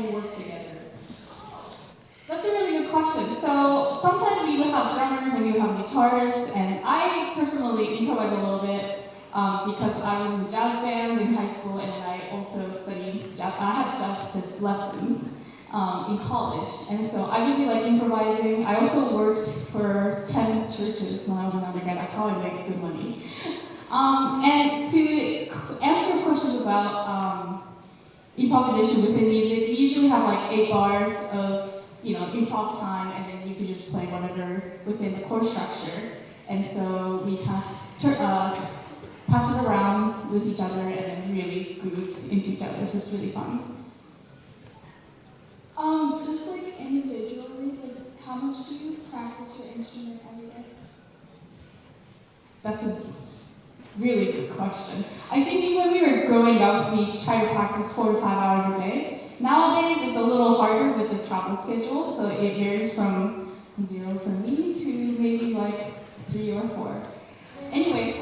you work together? That's a really good question. So sometimes we would have drummers and we would have guitarists, and I personally improvise a little bit because I was in jazz band in high school, and then I also studied jazz. I had jazz lessons in college, and so I really like improvising. I also worked for 10 churches when I was an undergrad. That's how I make good money. And to answer your questions about improvisation within music, we usually have like 8 bars of improv time, and then you can just play whatever within the chord structure. And so we kind of pass it around with each other and then really groove into each other, so it's really fun. Just like individually, like how much do you practice your instrument every day? That's a really good question. I think when we were growing up, we tried to practice 4 to 5 hours a day. Nowadays, it's a little harder with the travel schedule, so it varies from 0 for me to maybe like 3 or 4. Anyway.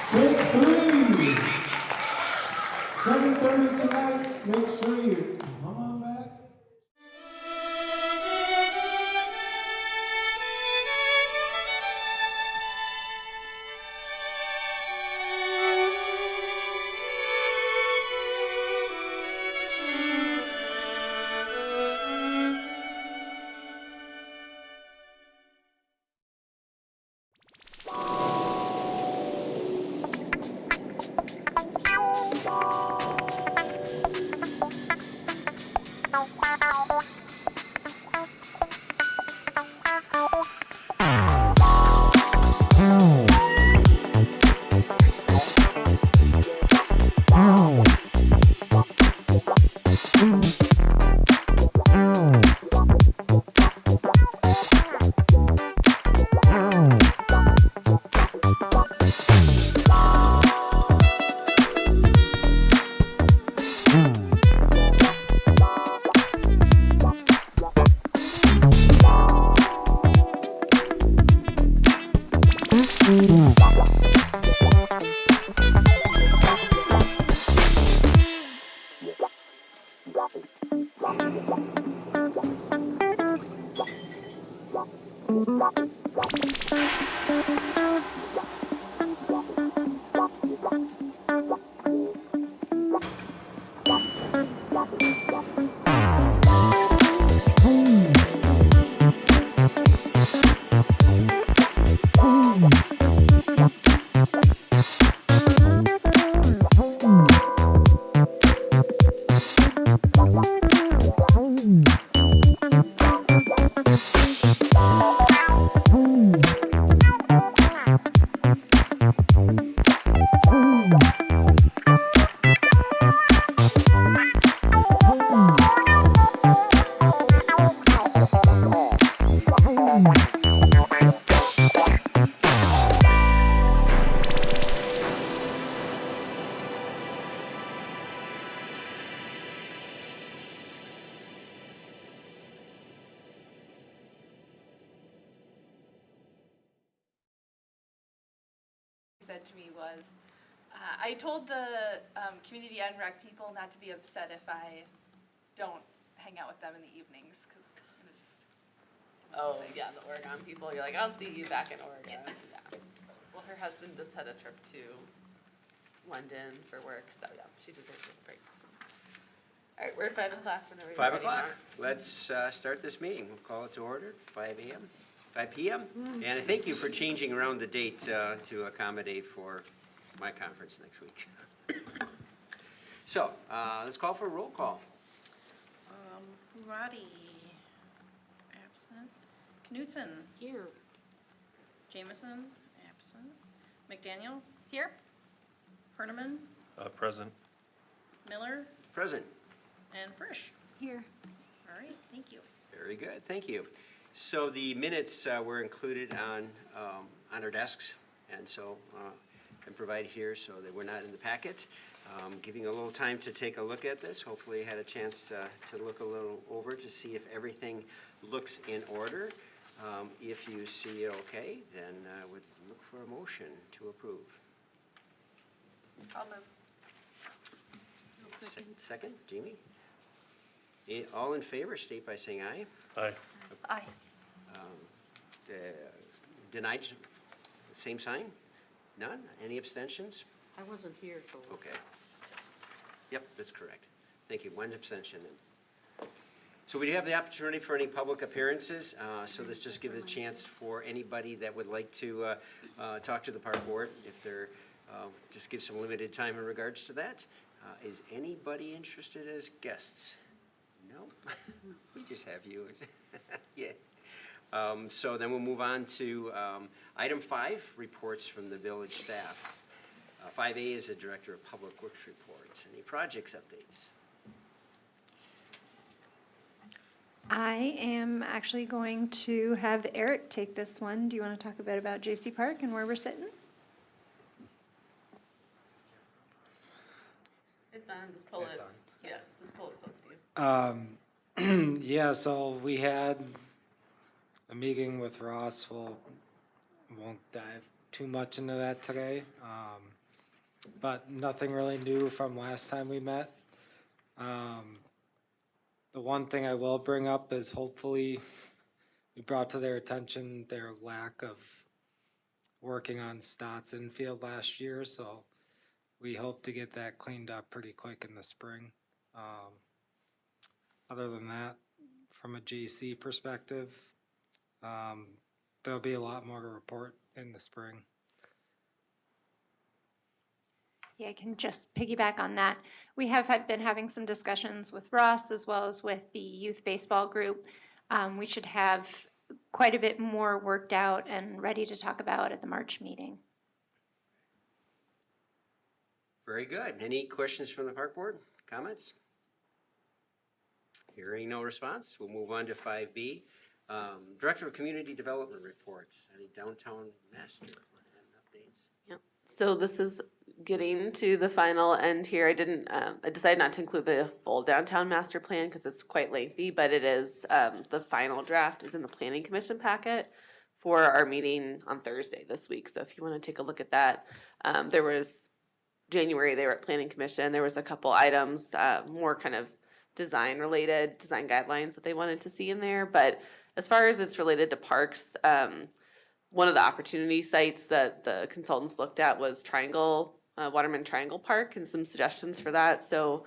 Take 3. 7:30 tonight. Make sure you come on back. Said to me was, I told the community and rec people not to be upset if I don't hang out with them in the evenings, because it just. Oh, yeah, the Oregon people. You're like, I'll see you back in Oregon. Yeah. Well, her husband just had a trip to London for work, so yeah, she deserves a break. All right, we're at 5 o'clock whenever you're 5 ready, o'clock. Mark. Let's start this meeting. We'll call it to order, 5 p.m. And thank you for changing around the date to accommodate for my conference next week. So, let's call for a roll call. Roddy is absent. Knutson. Here. Jameson, absent. McDaniel, Here? Herniman, Present. Miller, Present. and Frisch. Here. All right, thank you. Very good, thank you. So the minutes were included on our desks, and so, and provided here, so they were not in the packet. Giving a little time to take a look at this. Hopefully you had a chance to look a little over to see if everything looks in order. If you see it okay, then I would look for a motion to approve. I'll move. Second, Jamie? All in favor, state by saying aye. Aye. Aye. Denied, same sign? None? Any abstentions? I wasn't here, so. Okay. Yep, that's correct. Thank you. One abstention then. So we do have the opportunity for any public appearances, so let's just give it a chance for anybody that would like to talk to the park board, if they're, just give some limited time in regards to that. Is anybody interested as guests? No? We just have you. Yeah. So then we'll move on to item 5, reports from the village staff. 5A is the Director of Public Works reports. Any projects updates? I am actually going to have Eric take this one. Do you want to talk a bit about JC Park and where we're sitting? It's on, just pull it. Yeah, just pull it close to you. Yeah, so we had a meeting with Ross. Won't dive too much into that today. But nothing really new from last time we met. The one thing I will bring up is hopefully we brought to their attention their lack of working on Stotson Field last year, so we hope to get that cleaned up pretty quick in the spring. Other than that, from a JC perspective, there'll be a lot more to report in the spring. Yeah, I can just piggyback on that. We have been having some discussions with Ross as well as with the youth baseball group. We should have quite a bit more worked out and ready to talk about at the March meeting. Very good. Any questions from the park board? Comments? Hearing no response, we'll move on to 5B. Director of Community Development reports. Any downtown master plan updates? Yep. So this is getting to the final end here. I decided not to include the full downtown master plan because it's quite lengthy, but it is, the final draft is in the planning commission packet for our meeting on Thursday this week. So if you want to take a look at that, there was January, they were at Planning Commission. There was a couple items, more kind of design related, design guidelines that they wanted to see in there. But as far as it's related to parks, one of the opportunity sites that the consultants looked at was Waterman Triangle Park, and some suggestions for that. So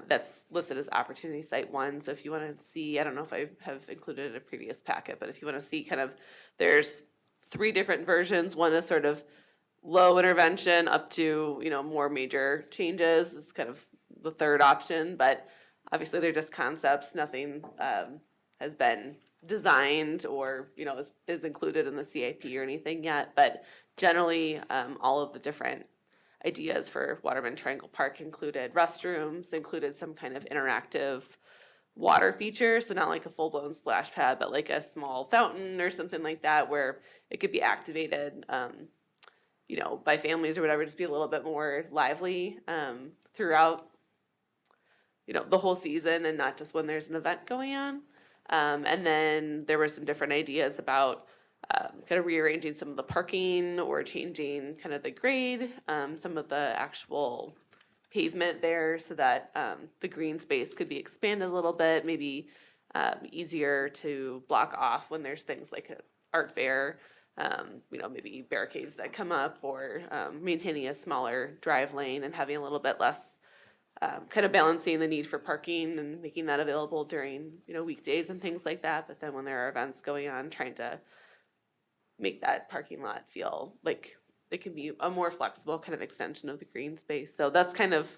that's listed as opportunity site 1. So if you want to see, I don't know if I have included it in a previous packet, but if you want to see kind of, there's 3 different versions. One is sort of low intervention up to, more major changes. It's kind of the third option, but obviously they're just concepts. Nothing has been designed or, is included in the CIP or anything yet. But generally, all of the different ideas for Waterman Triangle Park included restrooms, included some kind of interactive water feature. So not like a full-blown splash pad, but like a small fountain or something like that where it could be activated, by families or whatever, just be a little bit more lively throughout, the whole season and not just when there's an event going on. And then there were some different ideas about kind of rearranging some of the parking or changing kind of the grade, some of the actual pavement there so that the green space could be expanded a little bit, maybe easier to block off when there's things like an art fair, maybe barricades that come up, or maintaining a smaller drive lane and having a little bit less kind of balancing the need for parking and making that available during, weekdays and things like that. But then when there are events going on, trying to make that parking lot feel like it can be a more flexible kind of extension of the green space. So that's kind of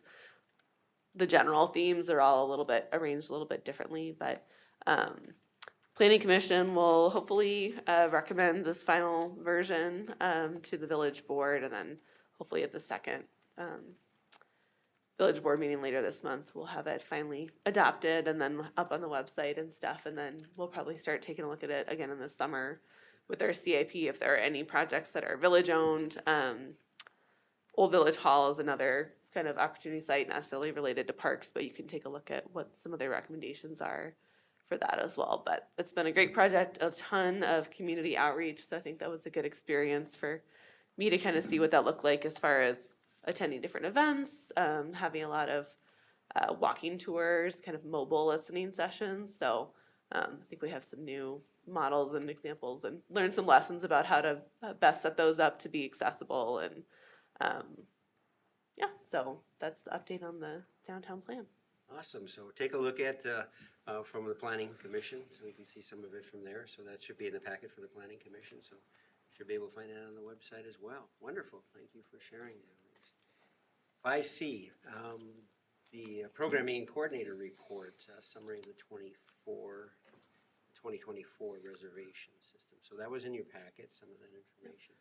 the general themes. They're all arranged a little bit differently, but Planning Commission will hopefully recommend this final version to the village board, and then hopefully at the second village board meeting later this month, we'll have it finally adopted and then up on the website and stuff. And then we'll probably start taking a look at it again in the summer with our CIP if there are any projects that are village owned. Old Village Hall is another kind of opportunity site, not necessarily related to parks, but you can take a look at what some of their recommendations are for that as well. But it's been a great project, a ton of community outreach. So I think that was a good experience for me to kind of see what that looked like as far as attending different events, having a lot of walking tours, kind of mobile listening sessions. So I think we have some new models and examples and learn some lessons about how to best set those up to be accessible. And so that's the update on the downtown plan. Awesome. So take a look at from the Planning Commission, so we can see some of it from there. So that should be in the packet for the Planning Commission. So you should be able to find it on the website as well. Wonderful. Thank you for sharing that. 5C, the Programming Coordinator Report, summary of the 2024 reservation system. So that was in your packet, some of that information.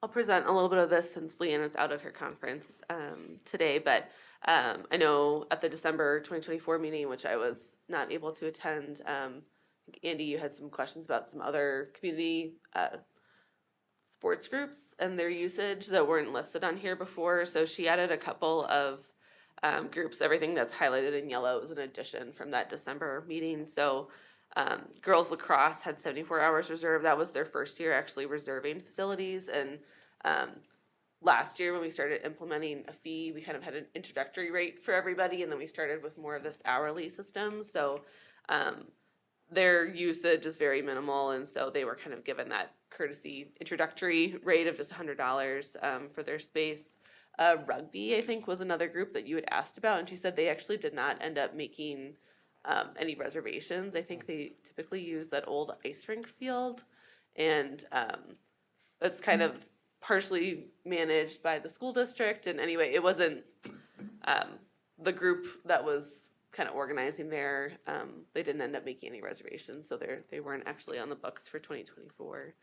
I'll present a little bit of this since Leanne is out at her conference today, but I know at the December 2024 meeting, which I was not able to attend, Andy, you had some questions about some other community sports groups and their usage that weren't listed on here before. So she added a couple of groups. Everything that's highlighted in yellow is an addition from that December meeting. So girls lacrosse had 74 hours reserved. That was their first year actually reserving facilities. And last year when we started implementing a fee, we kind of had an introductory rate for everybody, and then we started with more of this hourly system. So their usage is very minimal, and so they were kind of given that courtesy introductory rate of just $100 for their space. Rugby, I think, was another group that you had asked about, and she said they actually did not end up making any reservations. I think they typically use that old ice rink field, and it's kind of partially managed by the school district. And anyway, it wasn't the group that was kind of organizing there. They didn't end up making any reservations, so they weren't actually on the books for 2024.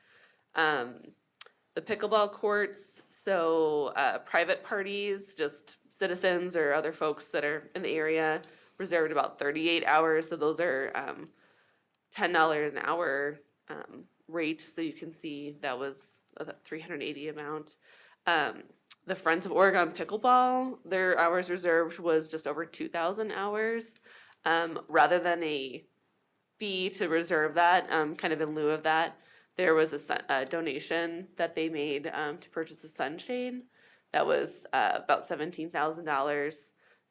The pickleball courts, so private parties, just citizens or other folks that are in the area, reserved about 38 hours. So those are $10 an hour rate. So you can see that was a 380 amount. The Friends of Oregon Pickleball, their hours reserved was just over 2,000 hours. Rather than a fee to reserve that, kind of in lieu of that, there was a donation that they made to purchase a sunshade that was about $17,000.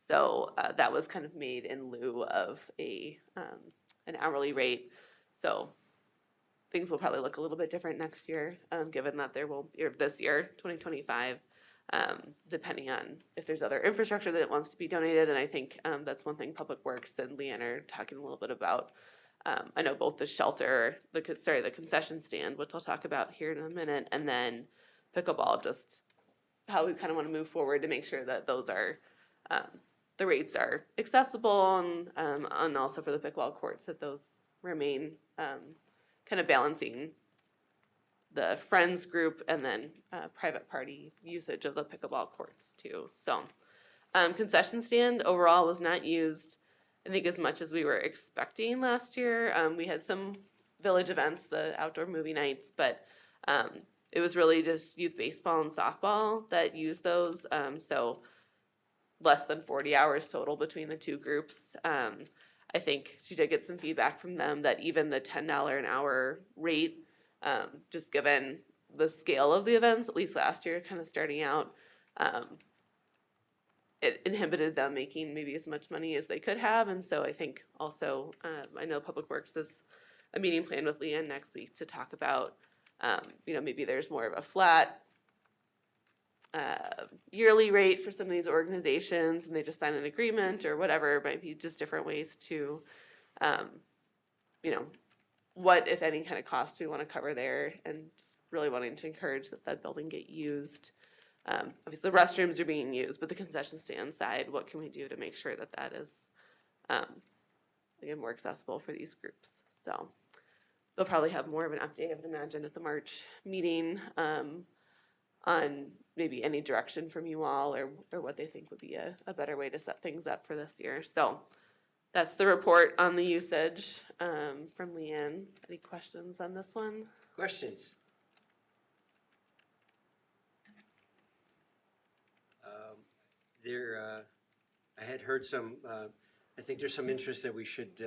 So that was kind of made in lieu of an hourly rate. So things will probably look a little bit different next year, given that there will, or this year, 2025, depending on if there's other infrastructure that wants to be donated. And I think that's one thing Public Works and Leanne are talking a little bit about. I know both the shelter, the concession stand, which I'll talk about here in a minute, and then pickleball, just how we kind of want to move forward to make sure that those are, the rates are accessible, and also for the pickleball courts, that those remain kind of balancing the friends group and then private party usage of the pickleball courts too. So concession stand overall was not used, I think, as much as we were expecting last year. We had some village events, the outdoor movie nights, but it was really just youth baseball and softball that used those. So less than 40 hours total between the two groups. I think she did get some feedback from them that even the $10 an hour rate, just given the scale of the events, at least last year, kind of starting out, it inhibited them making maybe as much money as they could have. And so I think also, I know Public Works is a meeting planned with Leanne next week to talk about, maybe there's more of a flat yearly rate for some of these organizations, and they just sign an agreement or whatever. It might be just different ways to, what, if any, kind of cost we want to cover there, and just really wanting to encourage that building get used. Obviously, the restrooms are being used, but the concession stand side, what can we do to make sure that is, again, more accessible for these groups? So they'll probably have more of an update, I would imagine, at the March meeting on maybe any direction from you all, or what they think would be a better way to set things up for this year. So that's the report on the usage from Leanne. Any questions on this one? Questions? I had heard some, I think there's some interest that we should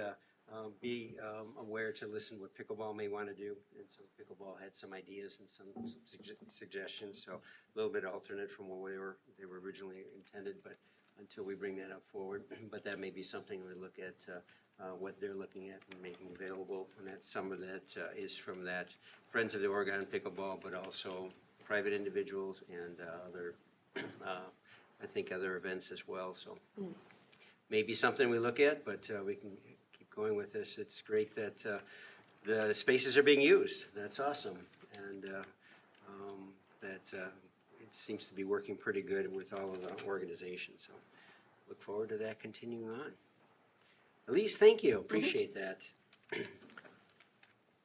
be aware to listen what pickleball may want to do. And so pickleball had some ideas and some suggestions, so a little bit alternate from what they were originally intended, but until we bring that up forward. But that may be something we look at, what they're looking at and making available. And that some of that is from that Friends of the Oregon Pickleball, but also private individuals and other, I think, other events as well. So maybe something we look at, but we can keep going with this. It's great that the spaces are being used. That's awesome. And that it seems to be working pretty good with all of the organizations. So look forward to that continuing on. Elise, thank you. Appreciate that.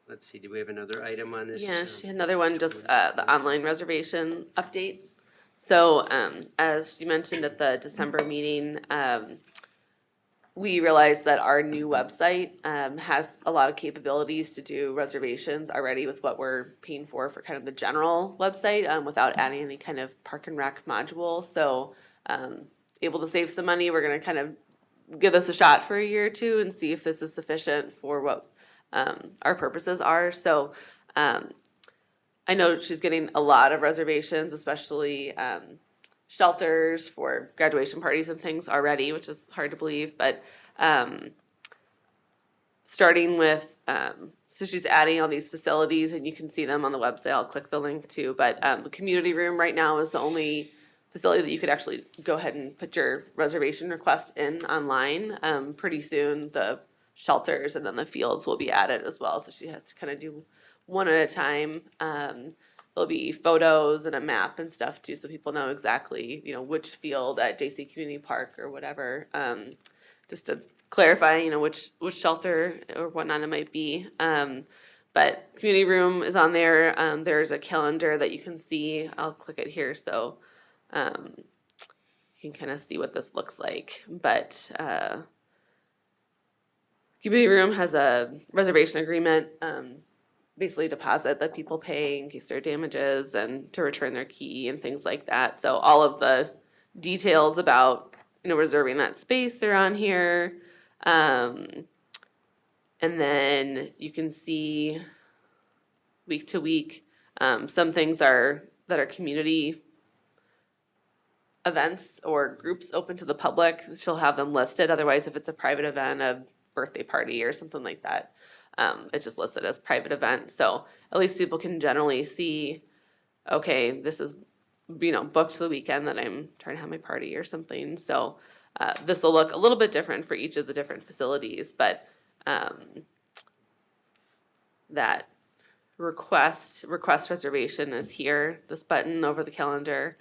Let's see, do we have another item on this? Yeah, she had another one, just the online reservation update. So as you mentioned at the December meeting, we realized that our new website has a lot of capabilities to do reservations already with what we're paying for kind of the general website, without adding any kind of park and rec module. So able to save some money. We're going to kind of give this a shot for a year or two and see if this is sufficient for what our purposes are. So I know she's getting a lot of reservations, especially shelters for graduation parties and things already, which is hard to believe. But starting with, so she's adding all these facilities, and you can see them on the website. I'll click the link too. But the community room right now is the only facility that you could actually go ahead and put your reservation request in online. Pretty soon the shelters and then the fields will be added as well. So she has to kind of do one at a time. There'll be photos and a map and stuff too, so people know exactly, which field at JC Community Park or whatever, just to clarify, which shelter or whatnot it might be. But community room is on there. There's a calendar that you can see. I'll click it here so you can kind of see what this looks like. But community room has a reservation agreement, basically deposit that people pay in case there are damages and to return their key and things like that. So all of the details about, reserving that space are on here. And then you can see week to week. Some things that are community events or groups open to the public, she'll have them listed. Otherwise, if it's a private event, a birthday party or something like that, it's just listed as private event. So at least people can generally see, okay, this is, booked the weekend that I'm trying to have my party or something. So this will look a little bit different for each of the different facilities, but that request reservation is here, this button over the calendar.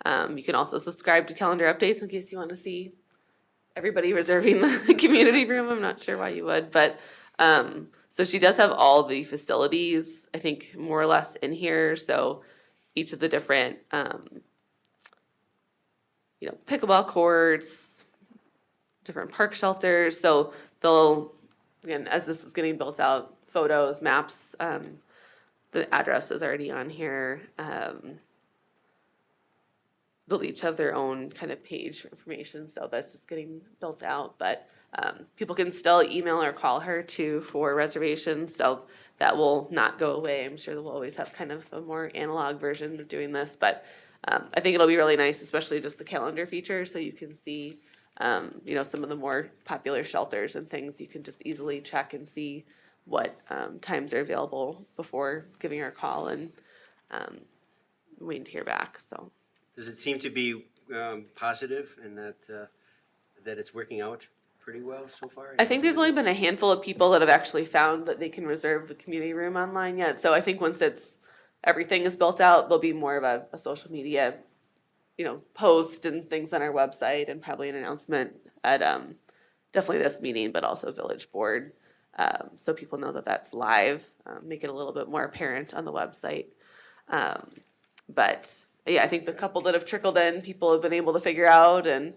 You can also subscribe to calendar updates in case you want to see everybody reserving the community room. I'm not sure why you would, but so she does have all the facilities, I think, more or less in here. So each of the different, pickleball courts, different park shelters. So they'll, again, as this is getting built out, photos, maps, the address is already on here. They'll each have their own kind of page for information, so that's just getting built out. But people can still email or call her too for reservations, so that will not go away. I'm sure we'll always have kind of a more analog version of doing this, but I think it'll be really nice, especially just the calendar feature, so you can see, some of the more popular shelters and things. You can just easily check and see what times are available before giving her a call and waiting to hear back. So. Does it seem to be positive in that it's working out pretty well so far? I think there's only been a handful of people that have actually found that they can reserve the community room online yet. So I think once everything is built out, there'll be more of a social media, post and things on our website, and probably an announcement at definitely this meeting, but also Village Board, so people know that that's live. Make it a little bit more apparent on the website, but. Yeah, I think the couple that have trickled in, people have been able to figure out, and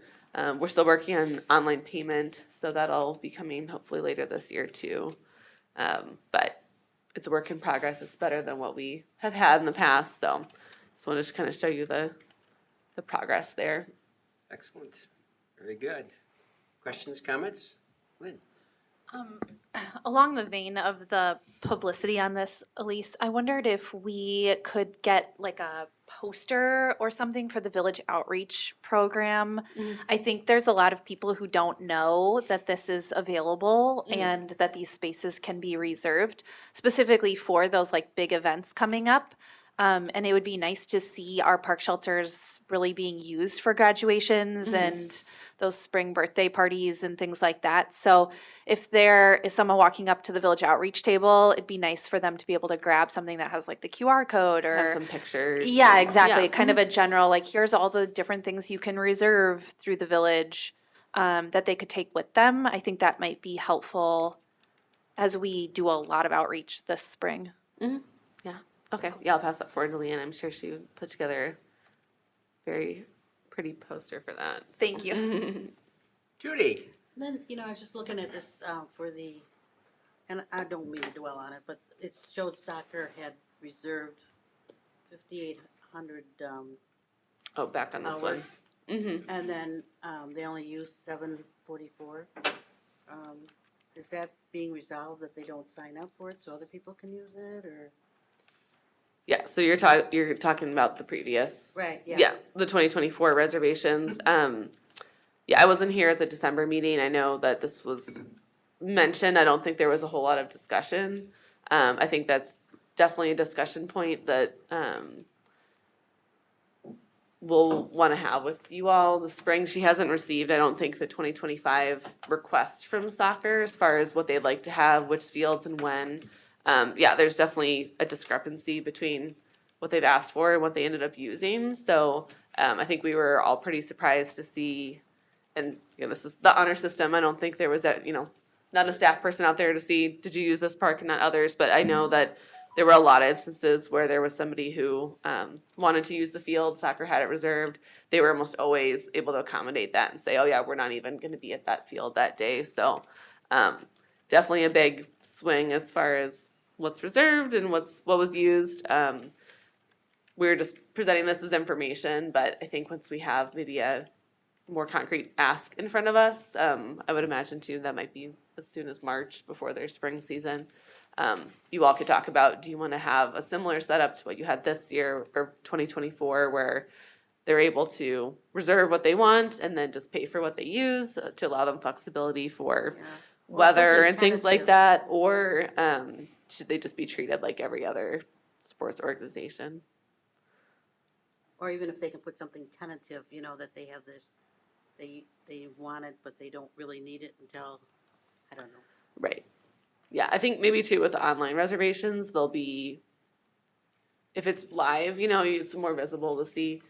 we're still working on online payment, so that'll be coming hopefully later this year too. But it's a work in progress. It's better than what we have had in the past, so just wanted to kind of show you the progress there. Excellent. Very good. Questions, comments? Lynn? Along the vein of the publicity on this, Elise, I wondered if we could get like a poster or something for the Village Outreach Program. I think there's a lot of people who don't know that this is available and that these spaces can be reserved specifically for those like big events coming up. And it would be nice to see our park shelters really being used for graduations and those spring birthday parties and things like that. So if there is someone walking up to the Village Outreach table, it'd be nice for them to be able to grab something that has like the QR code or Have some pictures. Yeah, exactly. Yeah. Kind of a general, like, here's all the different things you can reserve through the village that they could take with them. I think that might be helpful as we do a lot of outreach this spring. Yeah. Okay. Yeah, I'll pass that forward to Leanne. I'm sure she would put together a very pretty poster for that. Thank you. Judy? Then, I was just looking at this for the, and I don't mean to dwell on it, but it showed soccer had reserved 5,800 Oh, back on this one. hours, Mm-hmm. and then they only used 744. Is that being resolved that they don't sign up for it so other people can use it, or? Yeah. So you're talking about the previous. Right, yeah. Yeah, the 2024 reservations. Yeah, I wasn't here at the December meeting. I know that this was mentioned. I don't think there was a whole lot of discussion. I think that's definitely a discussion point that we'll want to have with you all this spring. She hasn't received, I don't think, the 2025 request from soccer as far as what they'd like to have, which fields and when. Yeah, there's definitely a discrepancy between what they've asked for and what they ended up using. So I think we were all pretty surprised to see, and this is the honor system. I don't think there was not a staff person out there to see, did you use this park and not others? But I know that there were a lot of instances where there was somebody who wanted to use the field, soccer had it reserved. They were almost always able to accommodate that and say, oh yeah, we're not even going to be at that field that day. So definitely a big swing as far as what's reserved and what was used. We're just presenting this as information, but I think once we have maybe a more concrete ask in front of us, I would imagine too that might be as soon as March before their spring season. you all could talk about, do you want to have a similar setup to what you had this year for 2024 where they're able to reserve what they want and then just pay for what they use to allow them flexibility for Yeah. Or weather something and things like tentative. that? Or should they just be treated like every other sports organization? Or even if they can put something tentative, you know, that they have this, they want it, but they don't really need it until, I don't know. Right. Yeah, I think maybe too with the online reservations, they'll be, if it's live, you know, it's more visible to see.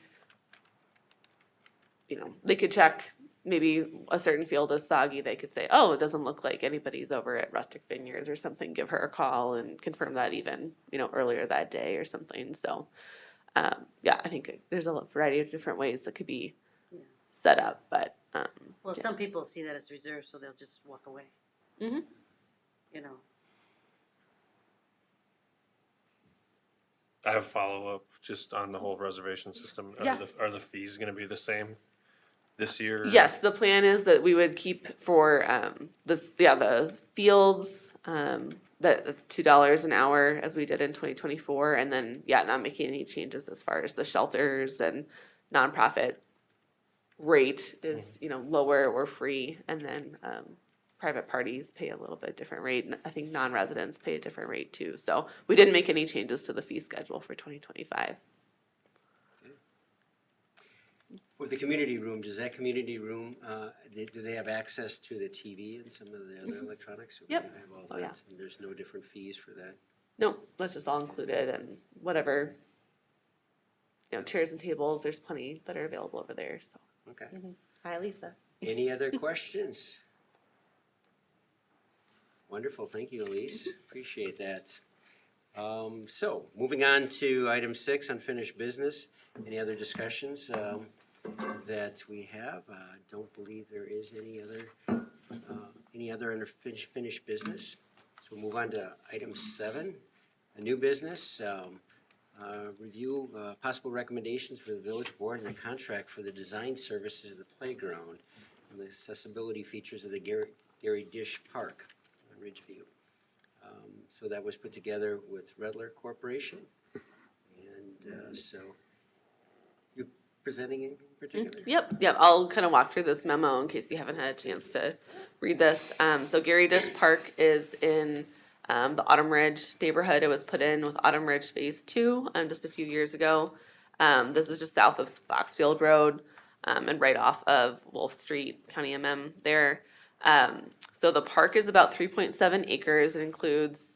You know, they could check maybe a certain field is soggy. They could say, oh, it doesn't look like anybody's over at Rustic Vineyards or something. Give her a call and confirm that even, you know, earlier that day or something. So, yeah, I think there's a variety of different ways that could be Yeah. set up, but. Well, yeah. some people see that as reserved, so they'll just walk away. Mhm. You know. I have follow-up just on the whole reservation system. Yeah. Are the fees gonna be the same this year? Yes, the plan is that we would keep for the fields the $2 an hour as we did in 2024, and then not making any changes as far as the shelters and nonprofit rate is lower or free, and then private parties pay a little bit different rate, and I think non-residents pay a different rate too. So we didn't make any changes to the fee schedule for 2025. For the community room, does that community room, do they have access to the TV and some of the other electronics? Or Yep. do they have all Oh, that? yeah. And there's no different fees for that? No, that's just all included, and whatever, chairs and tables, there's plenty that are available over there, so. Okay. Hi, Lisa. Any other questions? Wonderful, thank you, Elise, appreciate that. So, moving on to item 6, unfinished business. Any other discussions that we have? Don't believe there is any other unfinished business. So we'll move on to item 7, a new business. Review possible recommendations for the village board and a contract for the design services of the playground and the accessibility features of the Gary Dish Park on Ridgeview. So that was put together with Redler Corporation. And so you're presenting in particular? Yep. I'll kind of walk through this memo in case you haven't had a chance to read this. So Gary Dish Park is in the Autumn Ridge neighborhood. It was put in with Autumn Ridge Phase 2 just a few years ago. This is just south of Foxfield Road and right off of Wolf Street, County MM there. So the park is about 3.7 acres. It includes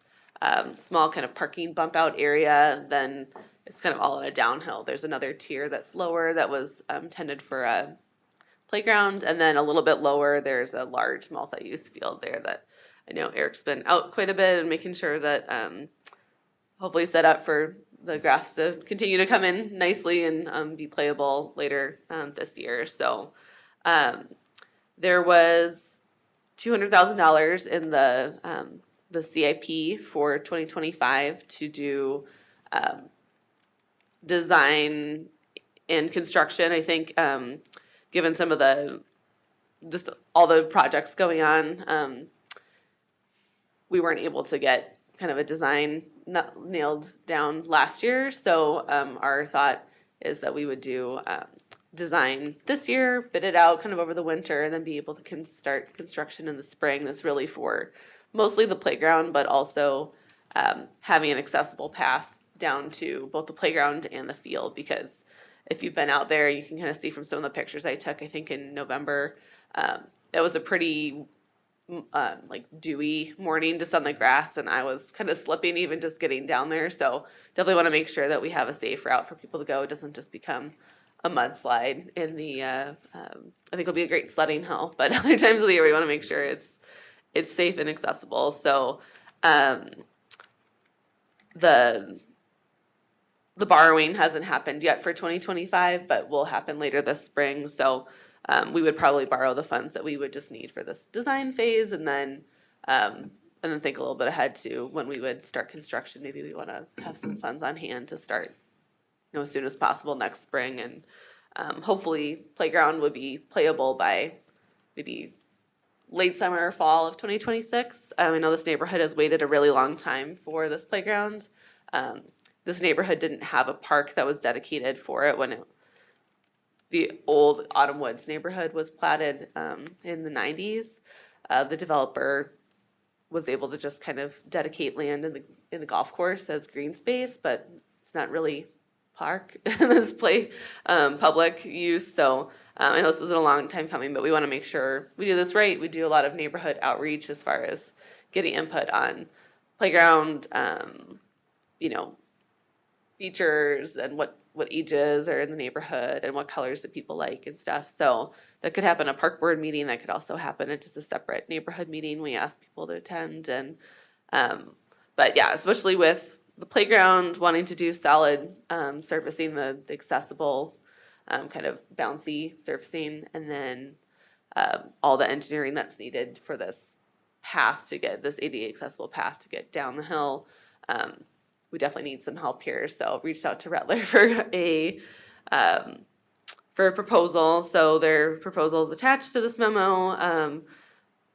small kind of parking bump out area. Then it's kind of all in a downhill. There's another tier that's lower that was intended for a playground. And then a little bit lower, there's a large multi-use field there that I know Eric's been out quite a bit and making sure that hopefully set up for the grass to continue to come in nicely and be playable later this year. So there was $200,000 in the CIP for 2025 to do design and construction. I think given some of just all the projects going on, we weren't able to get kind of a design nailed down last year. So our thought is that we would do design this year, bid it out kind of over the winter, and then be able to start construction in the spring. That's really for mostly the playground, but also having an accessible path down to both the playground and the field. Because if you've been out there, you can kind of see from some of the pictures I took, I think in November, it was a pretty dewy morning just on the grass, and I was kind of slipping even just getting down there. So definitely want to make sure that we have a safe route for people to go. It doesn't just become a mudslide in the, I think it'll be a great sledding hill, but other times of the year we want to make sure it's safe and accessible. So the borrowing hasn't happened yet for 2025, but will happen later this spring. So we would probably borrow the funds that we would just need for this design phase, and then think a little bit ahead to when we would start construction. Maybe we want to have some funds on hand to start, as soon as possible next spring, and hopefully playground would be playable by maybe late summer or fall of 2026. I know this neighborhood has waited a really long time for this playground. This neighborhood didn't have a park that was dedicated for it when the old Autumn Woods neighborhood was platted in the 90s. The developer was able to just kind of dedicate land in the golf course as green space, but it's not really park this public use. So I know this has been a long time coming, but we want to make sure we do this right. We do a lot of neighborhood outreach as far as getting input on playground, features and what ages are in the neighborhood and what colors do people like and stuff. So that could happen at a park board meeting. That could also happen at just a separate neighborhood meeting. We ask people to attend and, but yeah, especially with the playground wanting to do solid surfacing, the accessible kind of bouncy surfacing, and then all the engineering that's needed for this path to get this ADA accessible path to get down the hill. We definitely need some help here. So reached out to Rattler for a proposal. So their proposal is attached to this memo.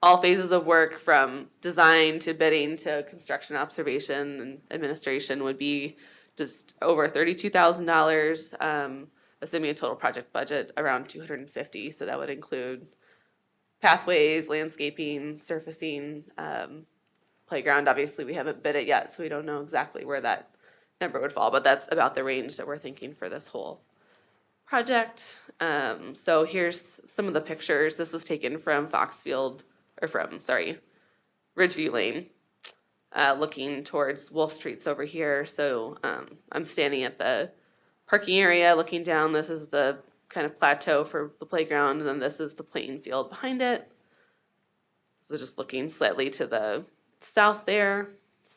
All phases of work from design to bidding to construction observation and administration would be just over $32,000, assuming a total project budget around $250,000. So that would include pathways, landscaping, surfacing, playground. Obviously, we haven't bid it yet, so we don't know exactly where that number would fall, but that's about the range that we're thinking for this whole project. So here's some of the pictures. This was taken from Ridgeview Lane, looking towards Wolf Street's over here. So I'm standing at the parking area looking down. This is the kind of plateau for the playground, and then this is the playing field behind it. So just looking slightly to the south there,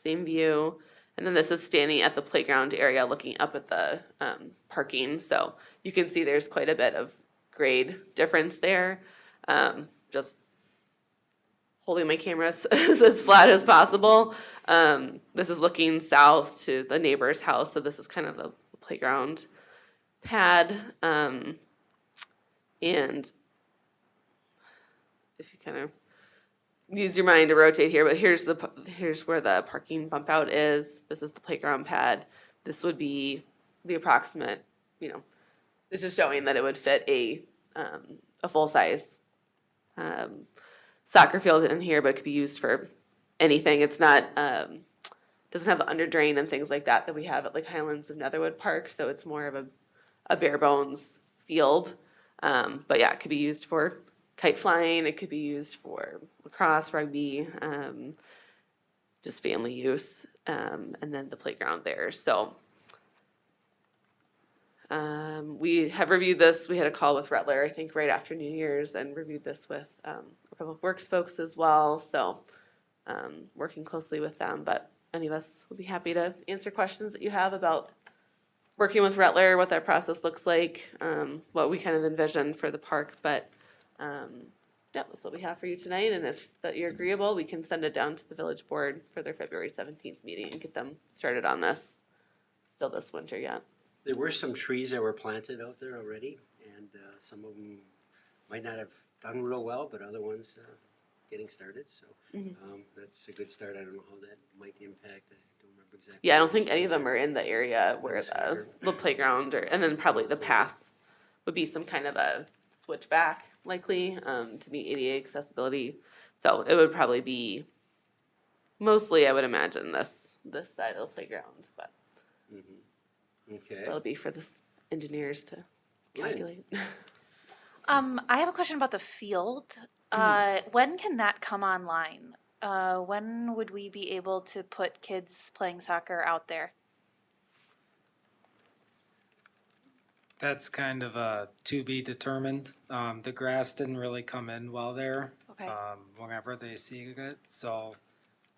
same view. And then this is standing at the playground area looking up at the parking. So you can see there's quite a bit of grade difference there. Just holding my camera as flat as possible. This is looking south to the neighbor's house. So this is kind of the playground pad. And if you kind of use your mind to rotate here, but here's where the parking bump out is. This is the playground pad. This would be the approximate, this is showing that it would fit a full-size soccer field in here, but it could be used for anything. It's not, doesn't have the under drain and things like that we have at like Highlands of Netherwood Park, so it's more of a bare bones field. But yeah, it could be used for kite flying, it could be used for lacrosse, rugby, just family use, and then the playground there. So we have reviewed this. We had a call with Rattler, I think, right after New Year's, and reviewed this with Public Works folks as well. So working closely with them, but any of us would be happy to answer questions that you have about working with Rattler, what that process looks like, what we kind of envision for the park. But yeah, that's what we have for you tonight. And if that you're agreeable, we can send it down to the village board for their February 17th meeting and get them started on this still this winter yet. There were some trees that were planted out there already, and some of them might not have done real well, but other ones getting started. So that's a good start. I don't know how that might impact. I don't remember exactly. Yeah, I don't think any of them are in the area where the playground and then probably the path would be some kind of a switchback likely to meet ADA accessibility. So it would probably be mostly, I would imagine, this side of the playground, but okay. that'll be for the engineers to calculate. I have a question about the field. When can that come online? When would we be able to put kids playing soccer out there? That's kind of to be determined. The grass didn't really come in well there. Okay. Whenever they seeded it. So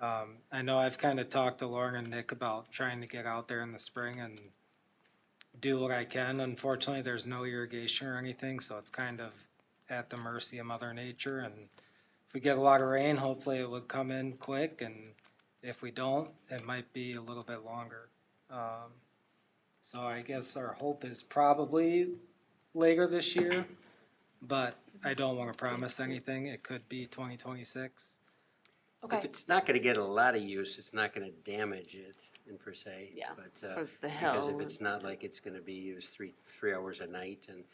I know I've kind of talked to Lauren and Nick about trying to get out there in the spring and do what I can. Unfortunately, there's no irrigation or anything, so it's kind of at the mercy of Mother Nature. And if we get a lot of rain, hopefully it would come in quick. And if we don't, it might be a little bit longer. So I guess our hope is probably later this year. but I don't want to promise anything. It could be 2026. Okay. If it's not gonna get a lot of use, it's not gonna damage it in per se. Yeah. But, Or it's the because if hill. it's not like it's gonna be used three hours a night and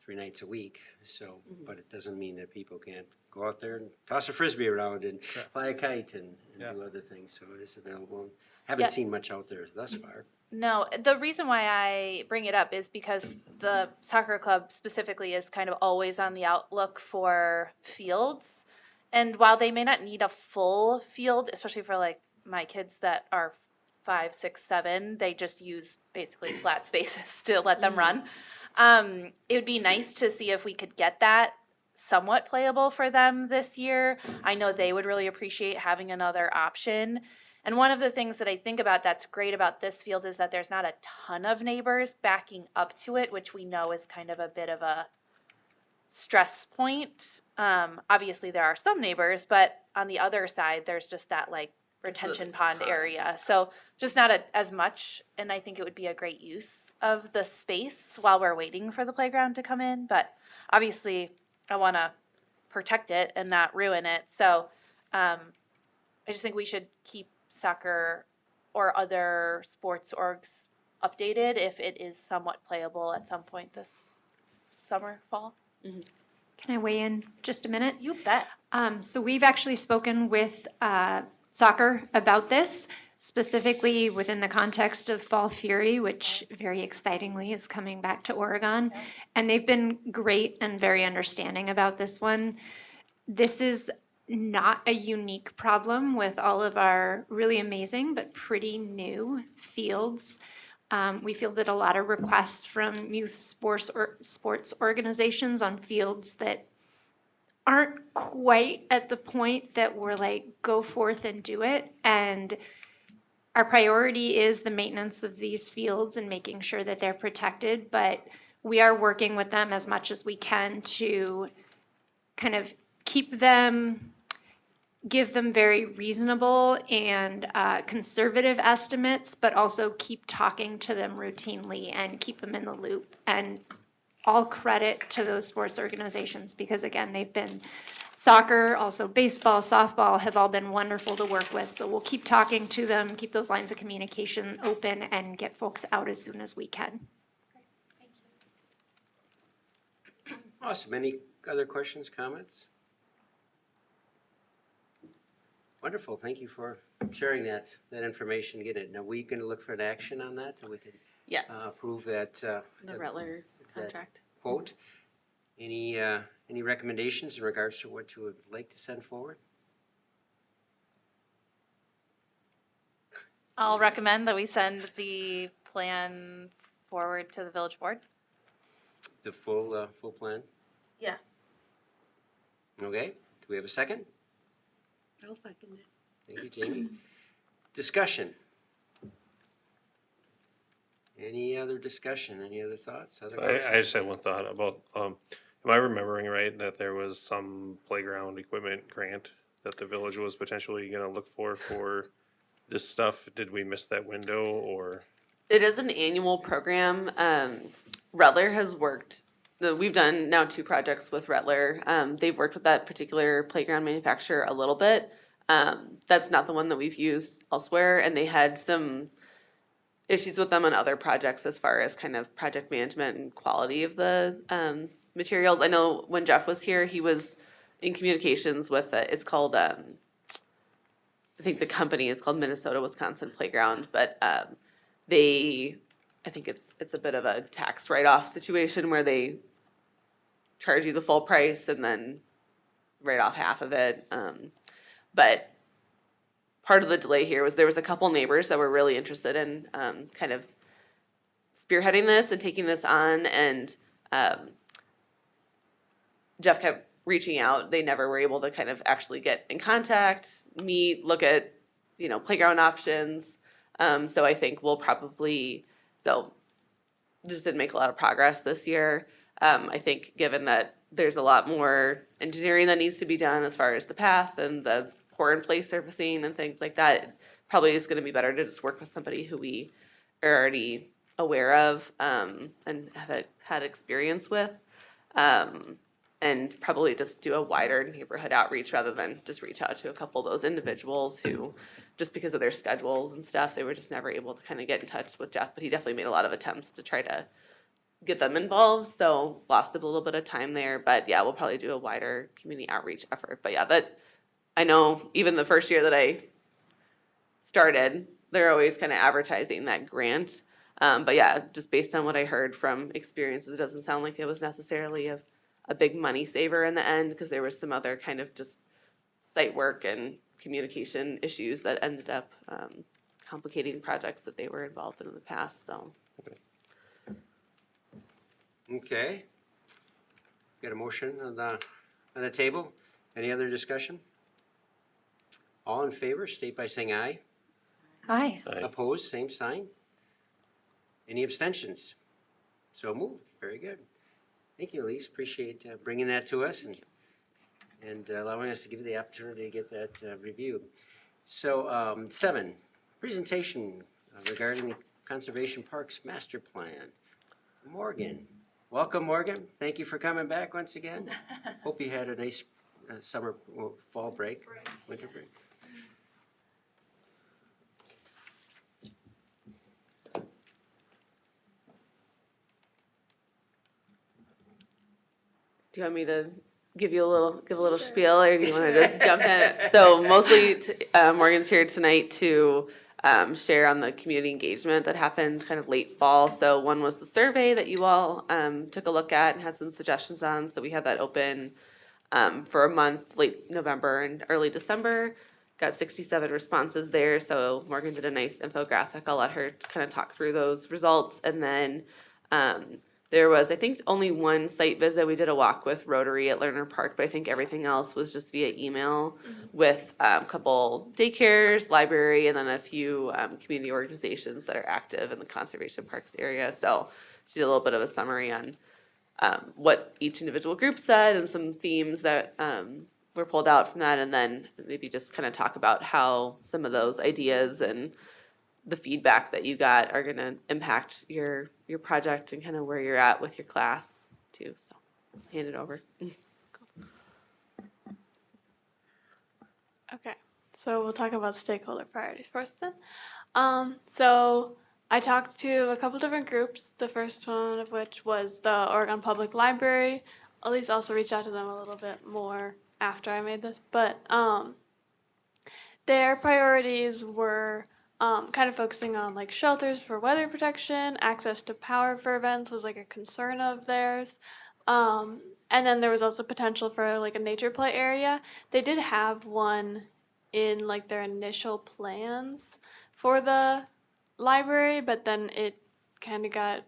3 nights a week, so, but it doesn't mean that people can't go out there and toss a Frisbee around and Correct. fly a kite and Yeah. do other things, so it is available. Haven't Yeah. seen much out there thus far. No, the reason why I bring it up is because the soccer club specifically is kind of always on the outlook for fields. And while they may not need a full field, especially for like my kids that are 5, 6, 7, they just use basically flat spaces to let them run. It would be nice to see if we could get that somewhat playable for them this year. I know they would really appreciate having another option. And one of the things that I think about that's great about this field is that there's not a ton of neighbors backing up to it, which we know is kind of a bit of a stress point. Obviously, there are some neighbors, but on the other side, there's just that like retention pond area. So just not as much. And I think it would be a great use of the space while we're waiting for the playground to come in. But obviously, I want to protect it and not ruin it. So I just think we should keep soccer or other sports orgs updated if it is somewhat playable at some point this summer, fall. Can I weigh in just a minute? You bet. So we've actually spoken with soccer about this, specifically within the context of Fall Fury, which very excitingly is coming back to Oregon. And they've been great and very understanding about this one. This is not a unique problem with all of our really amazing but pretty new fields. We fielded a lot of requests from youth sports organizations on fields that aren't quite at the point that we're like, go forth and do it. And our priority is the maintenance of these fields and making sure that they're protected. But we are working with them as much as we can to kind of keep them, give them very reasonable and conservative estimates, but also keep talking to them routinely and keep them in the loop. And all credit to those sports organizations because, again, they've been soccer, also baseball, softball have all been wonderful to work with. So we'll keep talking to them, keep those lines of communication open, and get folks out as soon as we can. Awesome. Any other questions, comments? Wonderful. Thank you for sharing that information. Get it. Now, we going to look for an action on that so we can Yes. approve that. The Rattler contract. Quote. Any recommendations in regards to what you would like to send forward? I'll recommend that we send the plan forward to the village board. The full plan? Yeah. Okay. Do we have a second? I'll second it. Thank you, Jamie. Discussion. Any other discussion? Any other thoughts? Other I questions? just had one thought about, am I remembering right that there was some playground equipment grant that the village was potentially gonna look for this stuff? Did we miss that window or? It is an annual program. Rattler has worked, we've done now 2 projects with Rattler. They've worked with that particular playground manufacturer a little bit. That's not the one that we've used elsewhere, and they had some issues with them on other projects as far as kind of project management and quality of the materials. I know when Jeff was here, he was in communications with it's called I think the company is called Minnesota Wisconsin Playground, but I think it's a bit of a tax write-off situation where they charge you the full price and then write off half of it. But part of the delay here was there was a couple neighbors that were really interested in kind of spearheading this and taking this on, and Jeff kept reaching out. They never were able to kind of actually get in contact, meet, look at, playground options. So I think we'll probably, just didn't make a lot of progress this year. I think given that there's a lot more engineering that needs to be done as far as the path and the pour-in-place surfacing and things like that, it probably is going to be better to just work with somebody who we are already aware of and have had experience with. and probably just do a wider neighborhood outreach rather than just reach out to a couple of those individuals who, just because of their schedules and stuff, they were just never able to kind of get in touch with Jeff, but he definitely made a lot of attempts to try to get them involved, so lost a little bit of time there, but yeah, we'll probably do a wider community outreach effort. But yeah, that, I know even the first year that I started, they're always kind of advertising that grant. But yeah, just based on what I heard from experiences, it doesn't sound like it was necessarily a big money saver in the end, because there was some other kind of just site work and communication issues that ended up complicating projects that they were involved in the past, so. Okay. Got a motion on the table. Any other discussion? All in favor, state by saying aye. Aye. Aye. Opposed, same sign. Any abstentions? So moved. Very good. Thank you, Elise. Appreciate bringing that to us and allowing us to give you the opportunity to get that reviewed. So 7, presentation regarding the Conservation Parks Master Plan. Morgan. Welcome, Morgan. Thank you for coming back once again. Hope you had a nice summer, fall break, winter break. Do you want me to give a little spiel, or do you want to just jump in? So mostly Morgan's here tonight to share on the community engagement that happened kind of late fall. So one was the survey that you all took a look at and had some suggestions on. So we had that open for a month, late November and early December. Got 67 responses there. So Morgan did a nice infographic. I'll let her kind of talk through those results. And then there was, I think, only one site visit. We did a walk with Rotary at Lerner Park, but I think everything else was just via email with a couple daycares, library, and then a few community organizations that are active in the Conservation Parks area. So she did a little bit of a summary on what each individual group said and some themes that were pulled out from that, and then maybe just kind of talk about how some of those ideas and the feedback that you got are going to impact your project and kind of where you're at with your class too. So hand it over. Okay, so we'll talk about stakeholder priorities first then. So I talked to a couple different groups, the first one of which was the Oregon Public Library. Elise also reached out to them a little bit more after I made this, but their priorities were kind of focusing on like shelters for weather protection, access to power for events was like a concern of theirs. And then there was also potential for like a nature play area. They did have one in like their initial plans for the library, but then it kind of got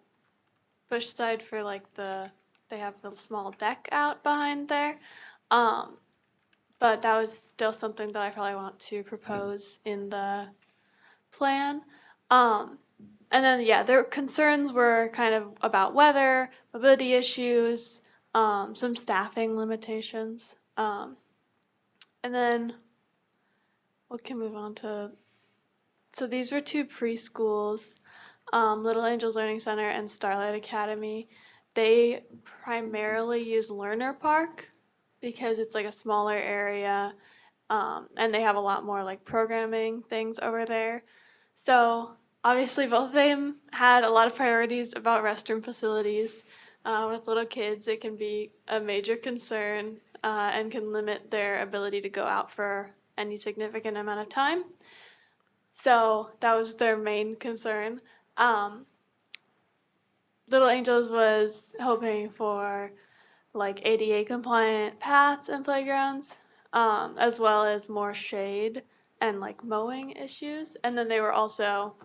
pushed aside for like they have the small deck out behind there. But that was still something that I probably want to propose in the plan. And then, yeah, their concerns were kind of about weather, mobility issues, some staffing limitations. And then we can move on to, so these were 2 preschools, Little Angels Learning Center and Starlight Academy. They primarily use Lerner Park because it's like a smaller area, and they have a lot more like programming things over there. So obviously both of them had a lot of priorities about restroom facilities. With little kids, it can be a major concern and can limit their ability to go out for any significant amount of time. So that was their main concern. Little Angels was hoping for like ADA compliant paths and playgrounds, as well as more shade and like mowing issues. And then they were also,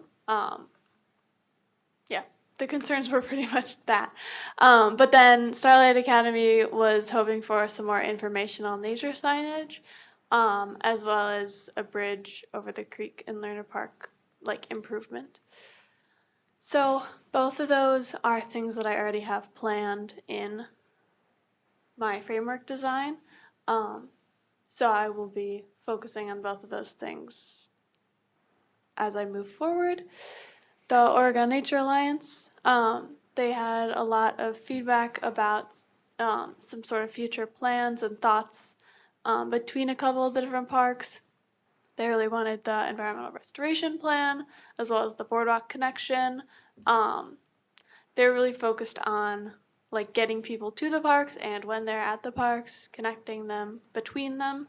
the concerns were pretty much that. But then Starlight Academy was hoping for some more information on nature signage, as well as a bridge over the creek in Lerner Park, like improvement. So both of those are things that I already have planned in my framework design. So I will be focusing on both of those things as I move forward. The Oregon Nature Alliance, they had a lot of feedback about some sort of future plans and thoughts between a couple of the different parks. They really wanted the environmental restoration plan as well as the boardwalk connection. They're really focused on like getting people to the parks and when they're at the parks, connecting them between them,